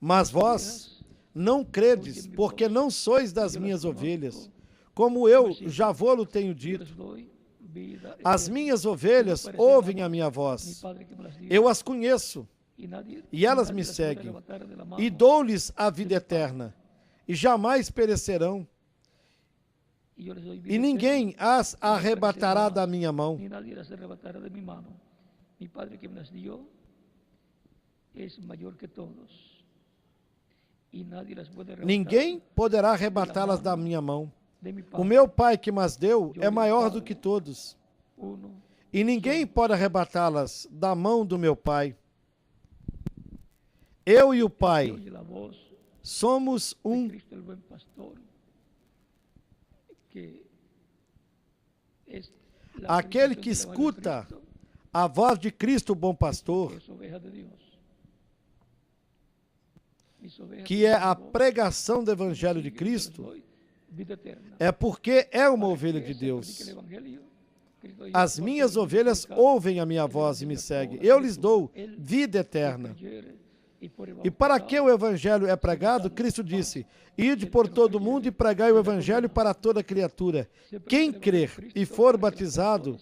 Speaker 1: Mas vós não credes, porque não sois das minhas ovelhas, como eu já vou-lo tenho
Speaker 2: Yo
Speaker 1: dito.
Speaker 2: les doy vida
Speaker 1: As
Speaker 2: eterna.
Speaker 1: minhas ovelhas ouvem a minha voz.
Speaker 2: Mi Padre que me las dio,
Speaker 1: Eu as conheço,
Speaker 2: y nadie-
Speaker 1: e elas
Speaker 2: nadie
Speaker 1: me
Speaker 2: las puede
Speaker 1: seguem,
Speaker 2: arrebatar de la mano.
Speaker 1: e dou-lhes a vida eterna, e jamais perecerão,
Speaker 2: Y yo les doy vida
Speaker 1: e ninguém
Speaker 2: eterna,
Speaker 1: as arrebatará da minha mão.
Speaker 2: ni nadie las arrebatará de mi mano. Mi Padre que me las dio es mayor que todos, y nadie las puede arrebatar
Speaker 1: Ninguém poderá arrebatá-las da minha mão.
Speaker 2: de mi
Speaker 1: O
Speaker 2: Padre.
Speaker 1: meu Pai que mas deu é maior do que todos,
Speaker 2: Uno,
Speaker 1: e ninguém pode arrebatá-las da mão do meu Pai. Eu e o
Speaker 2: que
Speaker 1: Pai
Speaker 2: oye la voz
Speaker 1: somos
Speaker 2: de
Speaker 1: um.
Speaker 2: Cristo el buen pastor, que es la
Speaker 1: Aquele
Speaker 2: predicación
Speaker 1: que
Speaker 2: del Evangelio de
Speaker 1: escuta
Speaker 2: Cristo,
Speaker 1: a voz de Cristo, o bom
Speaker 2: que
Speaker 1: pastor,
Speaker 2: es oveja de Dios. Mis ovejas
Speaker 1: que é
Speaker 2: oyen mi
Speaker 1: a
Speaker 2: voz,
Speaker 1: pregação do Evangelho de
Speaker 2: siguen, yo les
Speaker 1: Cristo,
Speaker 2: doy vida eterna.
Speaker 1: é porque é uma
Speaker 2: Para
Speaker 1: ovelha
Speaker 2: que
Speaker 1: de
Speaker 2: se predique
Speaker 1: Deus.
Speaker 2: el Evangelio, Cristo dijo,
Speaker 1: As
Speaker 2: "Todo
Speaker 1: minhas
Speaker 2: aquel que
Speaker 1: ovelhas
Speaker 2: predicar
Speaker 1: ouvem a minha voz e me seguem. Eu lhes dou vida eterna. E para que o Evangelho é pregado, Cristo disse: Ide por todo o mundo e pregai o Evangelho para toda criatura. Quem crer e for batizado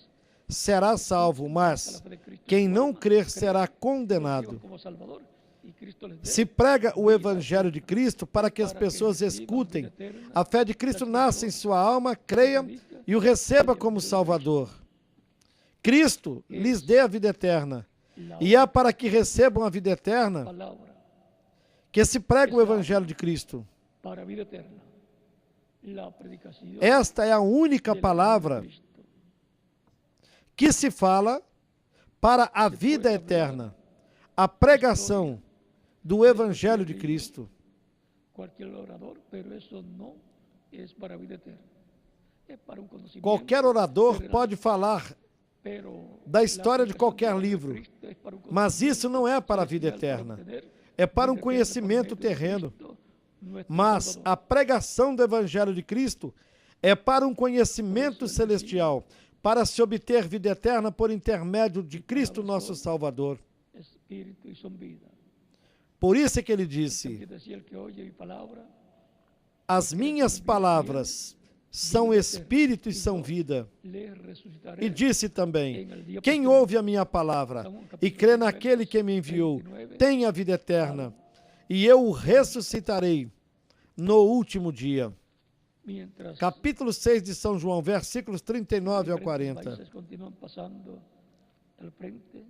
Speaker 1: será salvo, mas quem não crer será condenado. Se prega o Evangelho de Cristo para que as pessoas escutem, a fé de Cristo nasce em sua alma, creia e o receba como Salvador. Cristo lhes dê a vida eterna. E é para que recebam a vida eterna que se prega o Evangelho de Cristo.
Speaker 2: para a vida eterna. La predicación
Speaker 1: Esta é a única
Speaker 2: del
Speaker 1: palavra
Speaker 2: Evangelio de Cristo.
Speaker 1: que se fala para a vida eterna. A pregação do Evangelho de Cristo.
Speaker 2: Cualquier orador, pero eso no es para a vida eterna. Es para un conocimiento
Speaker 1: Qualquer orador
Speaker 2: terrenal,
Speaker 1: pode falar
Speaker 2: pero
Speaker 1: da
Speaker 2: la
Speaker 1: história de
Speaker 2: predicación
Speaker 1: qualquer
Speaker 2: del
Speaker 1: livro,
Speaker 2: Cristo es para un
Speaker 1: mas isso não é para a vida
Speaker 2: celestial, para
Speaker 1: eterna.
Speaker 2: obtener
Speaker 1: É para um
Speaker 2: vida eterna por
Speaker 1: conhecimento
Speaker 2: meio de
Speaker 1: terreno.
Speaker 2: Cristo, nuestro
Speaker 1: Mas
Speaker 2: Salvador.
Speaker 1: a pregação do Evangelho de Cristo é para um conhecimento celestial, para se obter vida eterna por intermédio de Cristo, nosso Salvador.
Speaker 2: Espíritu y son vida.
Speaker 1: Por isso é que ele
Speaker 2: Que
Speaker 1: disse:
Speaker 2: decía el que oye mi palabra,
Speaker 1: As minhas palavras são espírito e são vida.
Speaker 2: le resucitaré.
Speaker 1: E disse também: Quem ouve a minha palavra e crê naquele que me enviou, tem a vida eterna, e eu o ressuscitarei no último dia.
Speaker 2: Mientras
Speaker 1: Capítulo 6 de São João, versículos 39 ao
Speaker 2: diferentes
Speaker 1: 40.
Speaker 2: países continúan pasando al frente,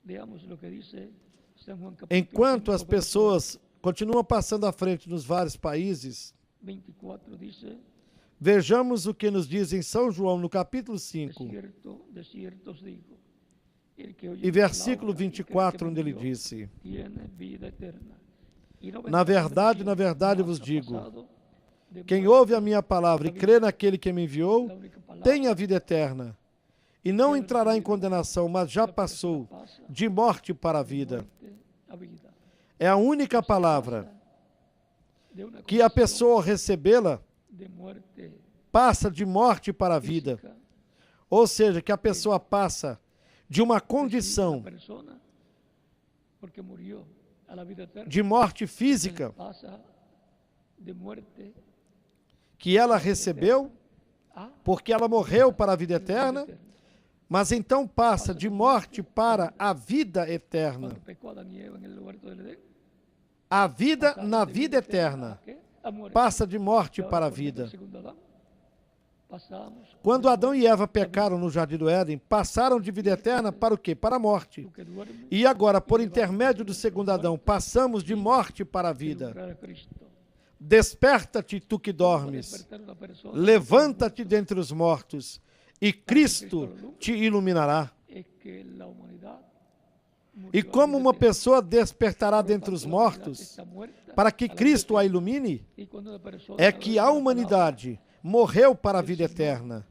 Speaker 2: veamos lo que dice San Juan capítulo
Speaker 1: Enquanto
Speaker 2: 5,
Speaker 1: as pessoas continuam passando à frente nos vários países,
Speaker 2: 24 dice,
Speaker 1: vejamos o que nos diz em São João, no capítulo 5,
Speaker 2: de cierto os digo, el que oye
Speaker 1: e
Speaker 2: mi
Speaker 1: versículo
Speaker 2: palabra y cree que
Speaker 1: 24,
Speaker 2: me
Speaker 1: onde ele
Speaker 2: envió,
Speaker 1: disse:
Speaker 2: tiene vida eterna. Y no
Speaker 1: Na
Speaker 2: vendrá
Speaker 1: verdade,
Speaker 2: condenación,
Speaker 1: na verdade
Speaker 2: mas
Speaker 1: vos
Speaker 2: ha
Speaker 1: digo,
Speaker 2: pasado de
Speaker 1: quem
Speaker 2: muerte
Speaker 1: ouve a minha palavra e crê naquele que me enviou,
Speaker 2: la única palabra
Speaker 1: tem a vida eterna, e não entrará em condenação, mas já passou de morte para a vida.
Speaker 2: muerte a vida.
Speaker 1: É a única palavra
Speaker 2: De una
Speaker 1: que a
Speaker 2: condición
Speaker 1: pessoa, ao recebê-la,
Speaker 2: de muerte
Speaker 1: passa de morte para a vida.
Speaker 2: física,
Speaker 1: Ou seja, que a pessoa passa de uma
Speaker 2: la
Speaker 1: condição
Speaker 2: persona, porque murió a la vida eterna,
Speaker 1: de morte física
Speaker 2: pasa de muerte
Speaker 1: que ela recebeu,
Speaker 2: a
Speaker 1: porque ela morreu para a vida eterna,
Speaker 2: vida eterna.
Speaker 1: mas então passa de morte para a vida eterna.
Speaker 2: Cuando pecó Adán y Eva en el huerto del Edén,
Speaker 1: A vida
Speaker 2: pasaron
Speaker 1: na
Speaker 2: de
Speaker 1: vida eterna
Speaker 2: ¿a qué? A muerte.
Speaker 1: passa de morte
Speaker 2: Y ahora,
Speaker 1: para a
Speaker 2: por medio del
Speaker 1: vida.
Speaker 2: segundo Adán, pasamos
Speaker 1: Quando Adão e Eva pecaram no Jardim do Éden, passaram de vida eterna para o quê? Para a morte.
Speaker 2: tú que duermes,
Speaker 1: E agora, por intermédio do segundo Adão, passamos de morte para a vida.
Speaker 2: lucrar a Cristo.
Speaker 1: Desperta-te, tu que dormes.
Speaker 2: Despertar una persona
Speaker 1: Levanta-te dentre os mortos, e Cristo te iluminará.
Speaker 2: es que la humanidad
Speaker 1: E como uma pessoa despertará dentre os mortos,
Speaker 2: está muerta,
Speaker 1: para que Cristo a ilumine,
Speaker 2: y cuando la persona
Speaker 1: é que a humanidade morreu para a vida eterna.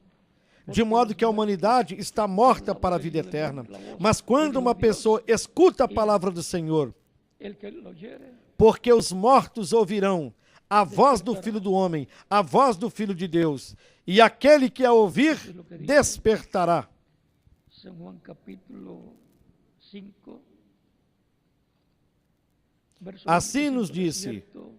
Speaker 1: De modo que a humanidade está morta para a vida eterna. Mas quando uma pessoa escuta a palavra do Senhor,
Speaker 2: el que lo oyere,
Speaker 1: porque os mortos ouvirão a voz do Filho do Homem, a voz do Filho de Deus, e aquele que a ouvir despertará.
Speaker 2: San Juan capítulo 5, verso
Speaker 1: Assim
Speaker 2: 25,
Speaker 1: nos
Speaker 2: de
Speaker 1: disse,
Speaker 2: cierto,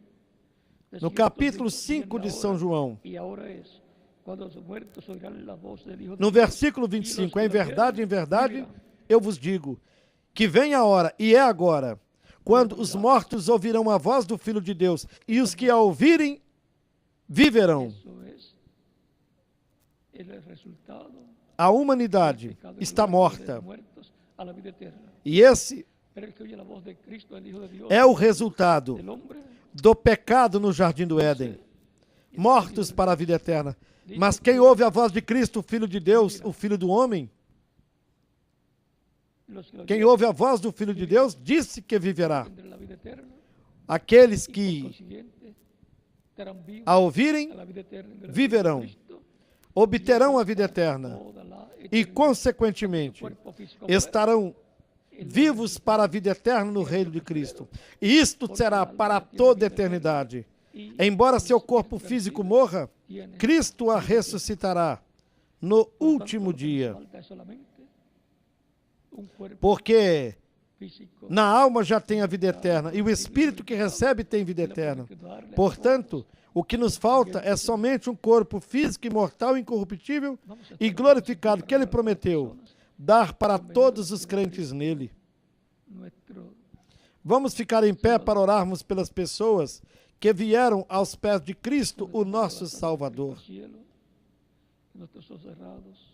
Speaker 1: no capítulo 5 de São João,
Speaker 2: y ahora es cuando los muertos oirán la voz del Hijo de
Speaker 1: no
Speaker 2: Dios,
Speaker 1: versículo
Speaker 2: y
Speaker 1: 25,
Speaker 2: los que
Speaker 1: em
Speaker 2: lo
Speaker 1: verdade,
Speaker 2: oyeron,
Speaker 1: eu vos digo, que vem a hora, e é agora, quando os mortos ouvirão a voz do Filho de Deus, e os que a ouvirem, viverão.
Speaker 2: eso es el resultado
Speaker 1: A humanidade
Speaker 2: del pecado y
Speaker 1: está
Speaker 2: muerte de
Speaker 1: morta,
Speaker 2: los muertos a la vida eterna.
Speaker 1: e esse
Speaker 2: Pero el que oye la voz de Cristo, el Hijo de Dios,
Speaker 1: é o resultado
Speaker 2: del hombre,
Speaker 1: do pecado no Jardim do Éden. Mortos para a vida eterna. Mas quem ouve a voz de Cristo, o Filho de Deus, o Filho do Homem,
Speaker 2: los que lo
Speaker 1: quem
Speaker 2: oyeron
Speaker 1: ouve a voz do Filho de Deus, disse que viverá.
Speaker 2: tendrán la vida eterna,
Speaker 1: Aqueles
Speaker 2: y por
Speaker 1: que
Speaker 2: consiguiente estarán vivos
Speaker 1: a ouvirem,
Speaker 2: a la vida eterna en el
Speaker 1: viverão,
Speaker 2: Cristo,
Speaker 1: obterão a vida eterna
Speaker 2: toda la
Speaker 1: e,
Speaker 2: eternidad.
Speaker 1: consequentemente,
Speaker 2: Cuerpo físico
Speaker 1: estarão vivos para a vida eterna no reino de Cristo. E isto será para toda a eternidade. Embora seu corpo físico morra,
Speaker 2: tiene,
Speaker 1: Cristo a ressuscitará no
Speaker 2: por tanto,
Speaker 1: último
Speaker 2: lo que nos
Speaker 1: dia.
Speaker 2: falta es solamente un cuerpo
Speaker 1: Porque
Speaker 2: físico.
Speaker 1: na alma já tem a vida eterna, e o Espírito que recebe tem vida eterna. Portanto, o que nos falta é somente um corpo físico, imortal, incorruptível e glorificado que Ele prometeu dar para todos os crentes nele.
Speaker 2: Nuestro
Speaker 1: Vamos ficar em pé para orarmos pelas pessoas que vieram aos pés de Cristo, o nosso Salvador.
Speaker 2: cielo, nuestros ojos cerrados,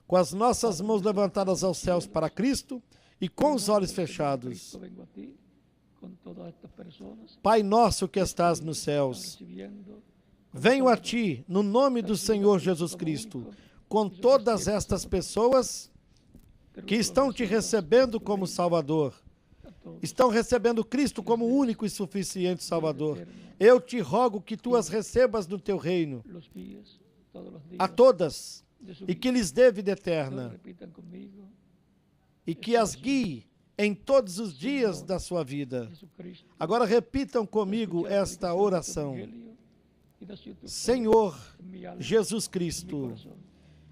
Speaker 1: Com as nossas mãos levantadas aos céus para Cristo e com os olhos fechados.
Speaker 2: Cristo, vengo a ti con todas estas personas
Speaker 1: Pai nosso que estás nos céus,
Speaker 2: recibiendo
Speaker 1: venho a Ti, no nome do Senhor Jesus Cristo, com todas estas pessoas que estão Te recebendo como Salvador,
Speaker 2: a todos
Speaker 1: estão recebendo Cristo como único e suficiente Salvador. Eu te rogo que Tu as recebas no Teu reino,
Speaker 2: los guíes todos los días
Speaker 1: a todas,
Speaker 2: de su
Speaker 1: e
Speaker 2: vida.
Speaker 1: que lhes dê vida
Speaker 2: Todos
Speaker 1: eterna,
Speaker 2: repitan conmigo,
Speaker 1: e que as guie em todos os dias da sua vida.
Speaker 2: Jesucristo,
Speaker 1: Agora repitam comigo esta oração.
Speaker 2: Evangelio, y da tu
Speaker 1: Senhor
Speaker 2: en mi alma,
Speaker 1: Jesus
Speaker 2: en mi
Speaker 1: Cristo,
Speaker 2: corazón.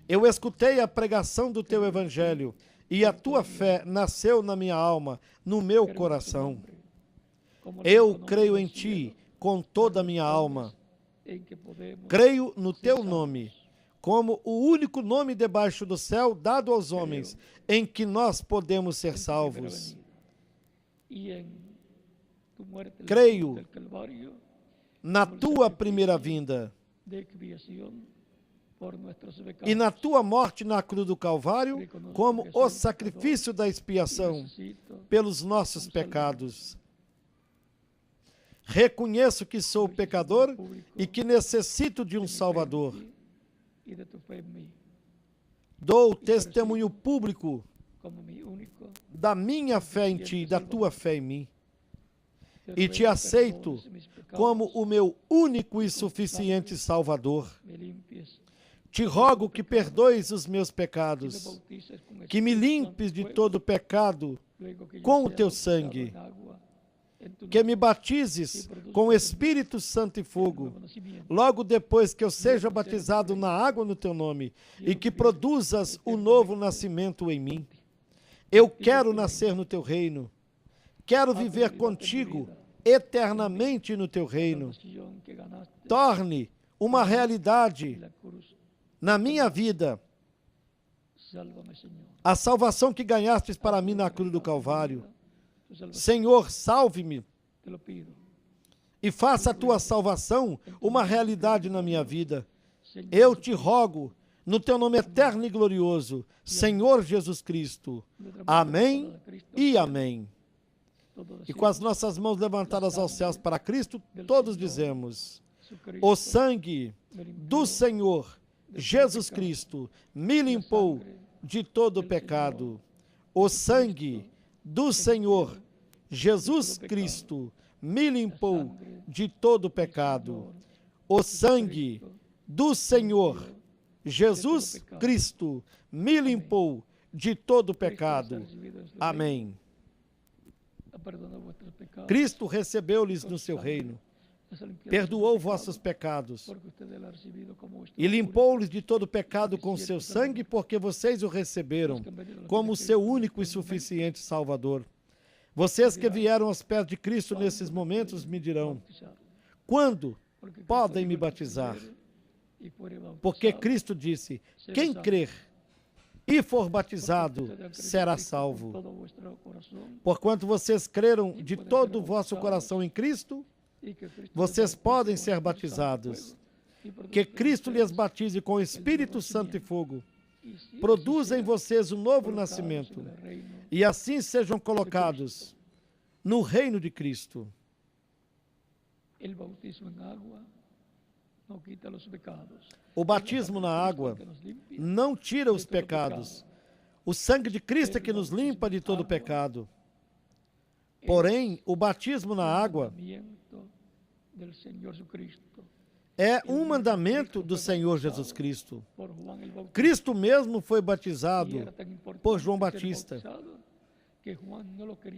Speaker 1: eu escutei a pregação do Teu Evangelho e a Tua fé nasceu na minha alma, no meu
Speaker 2: Creo en tu
Speaker 1: coração.
Speaker 2: nombre, como
Speaker 1: Eu
Speaker 2: los
Speaker 1: creio em
Speaker 2: conozco
Speaker 1: Ti
Speaker 2: en el cielo,
Speaker 1: com toda a minha alma.
Speaker 2: en que podemos
Speaker 1: Creio no
Speaker 2: ser
Speaker 1: Teu
Speaker 2: salvos.
Speaker 1: nome, como o único nome debaixo do céu dado aos homens, em que nós podemos ser
Speaker 2: en tu primera
Speaker 1: salvos.
Speaker 2: venida. Y en tu muerte en la
Speaker 1: Creio
Speaker 2: cruz del Calvario,
Speaker 1: Na Tua primeira vinda
Speaker 2: de expiación por nuestros pecados.
Speaker 1: e na Tua morte na cruz do Calvário, como o sacrifício da expiação
Speaker 2: Necesito
Speaker 1: pelos nossos pecados. Reconheço que sou pecador e que necessito de um Salvador.
Speaker 2: y de tu fe en mí,
Speaker 1: Dou testemunho público
Speaker 2: como mi único.
Speaker 1: da minha fé em Ti, da Tua fé em mim,
Speaker 2: Te
Speaker 1: e
Speaker 2: ruego
Speaker 1: Te
Speaker 2: que
Speaker 1: aceito
Speaker 2: perdones mis pecados,
Speaker 1: como o meu único e suficiente Salvador.
Speaker 2: me limpies,
Speaker 1: Te rogo que perdoes os meus
Speaker 2: que me
Speaker 1: pecados,
Speaker 2: bautices con
Speaker 1: que me
Speaker 2: Espíritu
Speaker 1: limpes de
Speaker 2: Santo y
Speaker 1: todo pecado,
Speaker 2: fuego, luego que yo
Speaker 1: com o
Speaker 2: sea
Speaker 1: Teu
Speaker 2: bautizado
Speaker 1: sangue,
Speaker 2: en agua, en tu
Speaker 1: que
Speaker 2: nombre,
Speaker 1: me batizes com Espírito Santo e fogo,
Speaker 2: nuevo nacimiento,
Speaker 1: logo depois que eu seja batizado na água no Teu nome, e que produzas o novo nascimento em mim. Eu quero nascer no Teu reino, quero viver contigo eternamente no Teu reino.
Speaker 2: salvación que ganaste
Speaker 1: Torne uma
Speaker 2: en
Speaker 1: realidade
Speaker 2: la cruz.
Speaker 1: na minha vida
Speaker 2: Sálvame, Señor.
Speaker 1: a salvação que ganhastes para mim na cruz do Calvário.
Speaker 2: Tu salvación,
Speaker 1: Senhor, salve-me
Speaker 2: te lo pido.
Speaker 1: e faça a Tua salvação uma realidade na minha vida.
Speaker 2: Señor
Speaker 1: Eu te
Speaker 2: Jesucristo.
Speaker 1: rogo, no teu nome eterno e glorioso, Senhor Jesus Cristo. Amém e amém. E com as nossas mãos levantadas aos céus para Cristo, todos dizemos: o sangue do Senhor Jesus Cristo me limpou de todo pecado. O sangue do Senhor Jesus Cristo me limpou de todo pecado. O sangue do Senhor Jesus Cristo me limpou de todo pecado. Amém. Cristo recebeu-lhes no seu reino, perdoou vossos pecados e limpou-lhes de todo pecado com seu sangue, porque vocês o receberam como seu único e suficiente Salvador. Vocês que vieram aos pés de Cristo nesses momentos me dirão: quando podem me batizar? Porque Cristo disse: quem crer e for batizado será salvo. Porquanto vocês creram de todo o vosso coração em Cristo, vocês podem ser batizados. Que Cristo lhes batize com Espírito Santo e fogo. Produza em vocês um novo nascimento, e assim sejam colocados no reino de Cristo. O batismo na água não tira os pecados. O sangue de Cristo é que nos limpa de todo pecado. Porém, o batismo na água é um mandamento do Senhor Jesus Cristo. Cristo mesmo foi batizado por João Batista.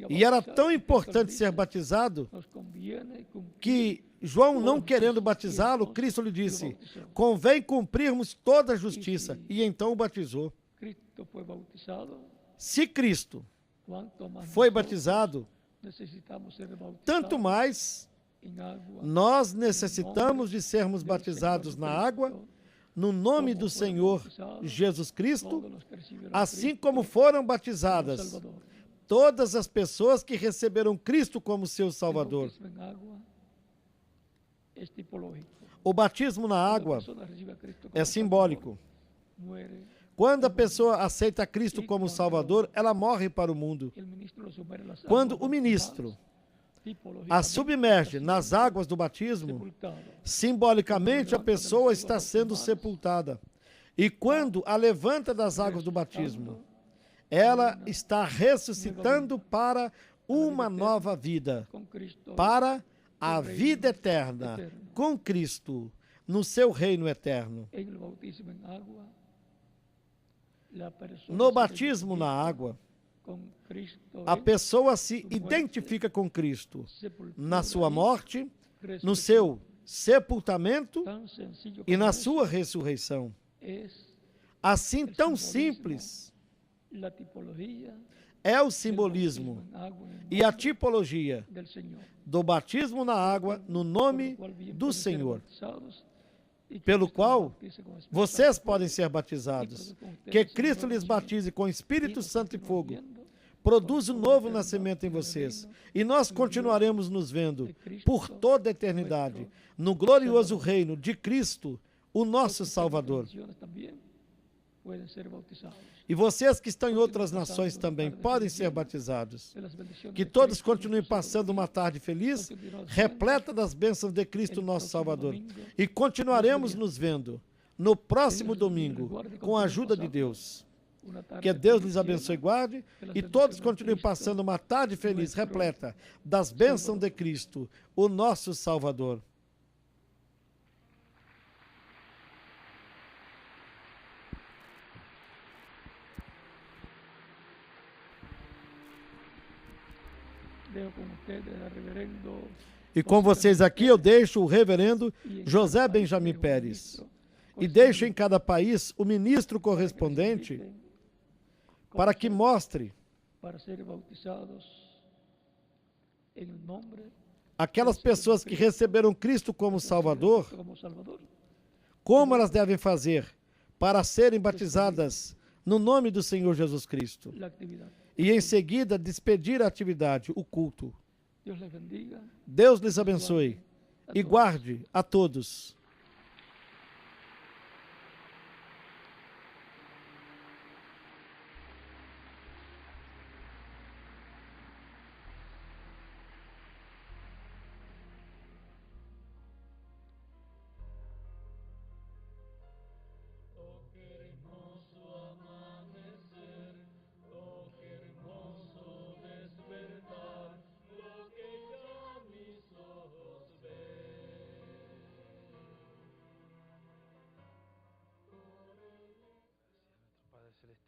Speaker 1: E era tão importante ser batizado que João, não querendo batizá-lo, Cristo lhe disse: convém cumprirmos toda a justiça. E então o batizou. Se Cristo foi batizado, tanto mais nós necessitamos de sermos batizados na água, no nome do Senhor Jesus Cristo, assim como foram batizadas todas as pessoas que receberam Cristo como seu Salvador. O batismo na água é simbólico. Quando a pessoa aceita Cristo como Salvador, ela morre para o mundo. Quando o ministro a submerge nas águas do batismo, simbolicamente a pessoa está sendo sepultada. E quando a levanta das águas do batismo, ela está ressuscitando para uma nova vida, para a vida eterna, com Cristo, no seu reino eterno. No batismo na água, a pessoa se identifica com Cristo na sua morte, no seu sepultamento e na sua ressurreição. Assim, tão simples é o simbolismo e a tipologia do batismo na água no nome do Senhor, pelo qual vocês podem ser batizados. Que Cristo lhes batize com Espírito Santo e fogo. Produz um novo nascimento em vocês. E nós continuaremos nos vendo por toda a eternidade no glorioso reino de Cristo, o nosso Salvador. E vocês que estão em outras nações também podem ser batizados. Que todos continuem passando uma tarde feliz, repleta das bênçãos de Cristo, nosso Salvador. E continuaremos nos vendo no próximo domingo, com a ajuda de Deus. Que Deus lhes abençoe e guarde, e todos continuem passando uma tarde feliz, repleta das bênçãos de Cristo, o nosso Salvador. E com vocês aqui eu deixo o reverendo José Benjamin Pérez. E deixo em cada país o ministro correspondente para que mostre aquelas pessoas que receberam Cristo como Salvador, como elas devem fazer para serem batizadas no nome do Senhor Jesus Cristo. E em seguida despedir a atividade, o culto. Deus lhes abençoe e guarde a todos.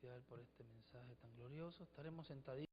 Speaker 3: celestial por este mensaje tan glorioso. Estaremos sentaditos.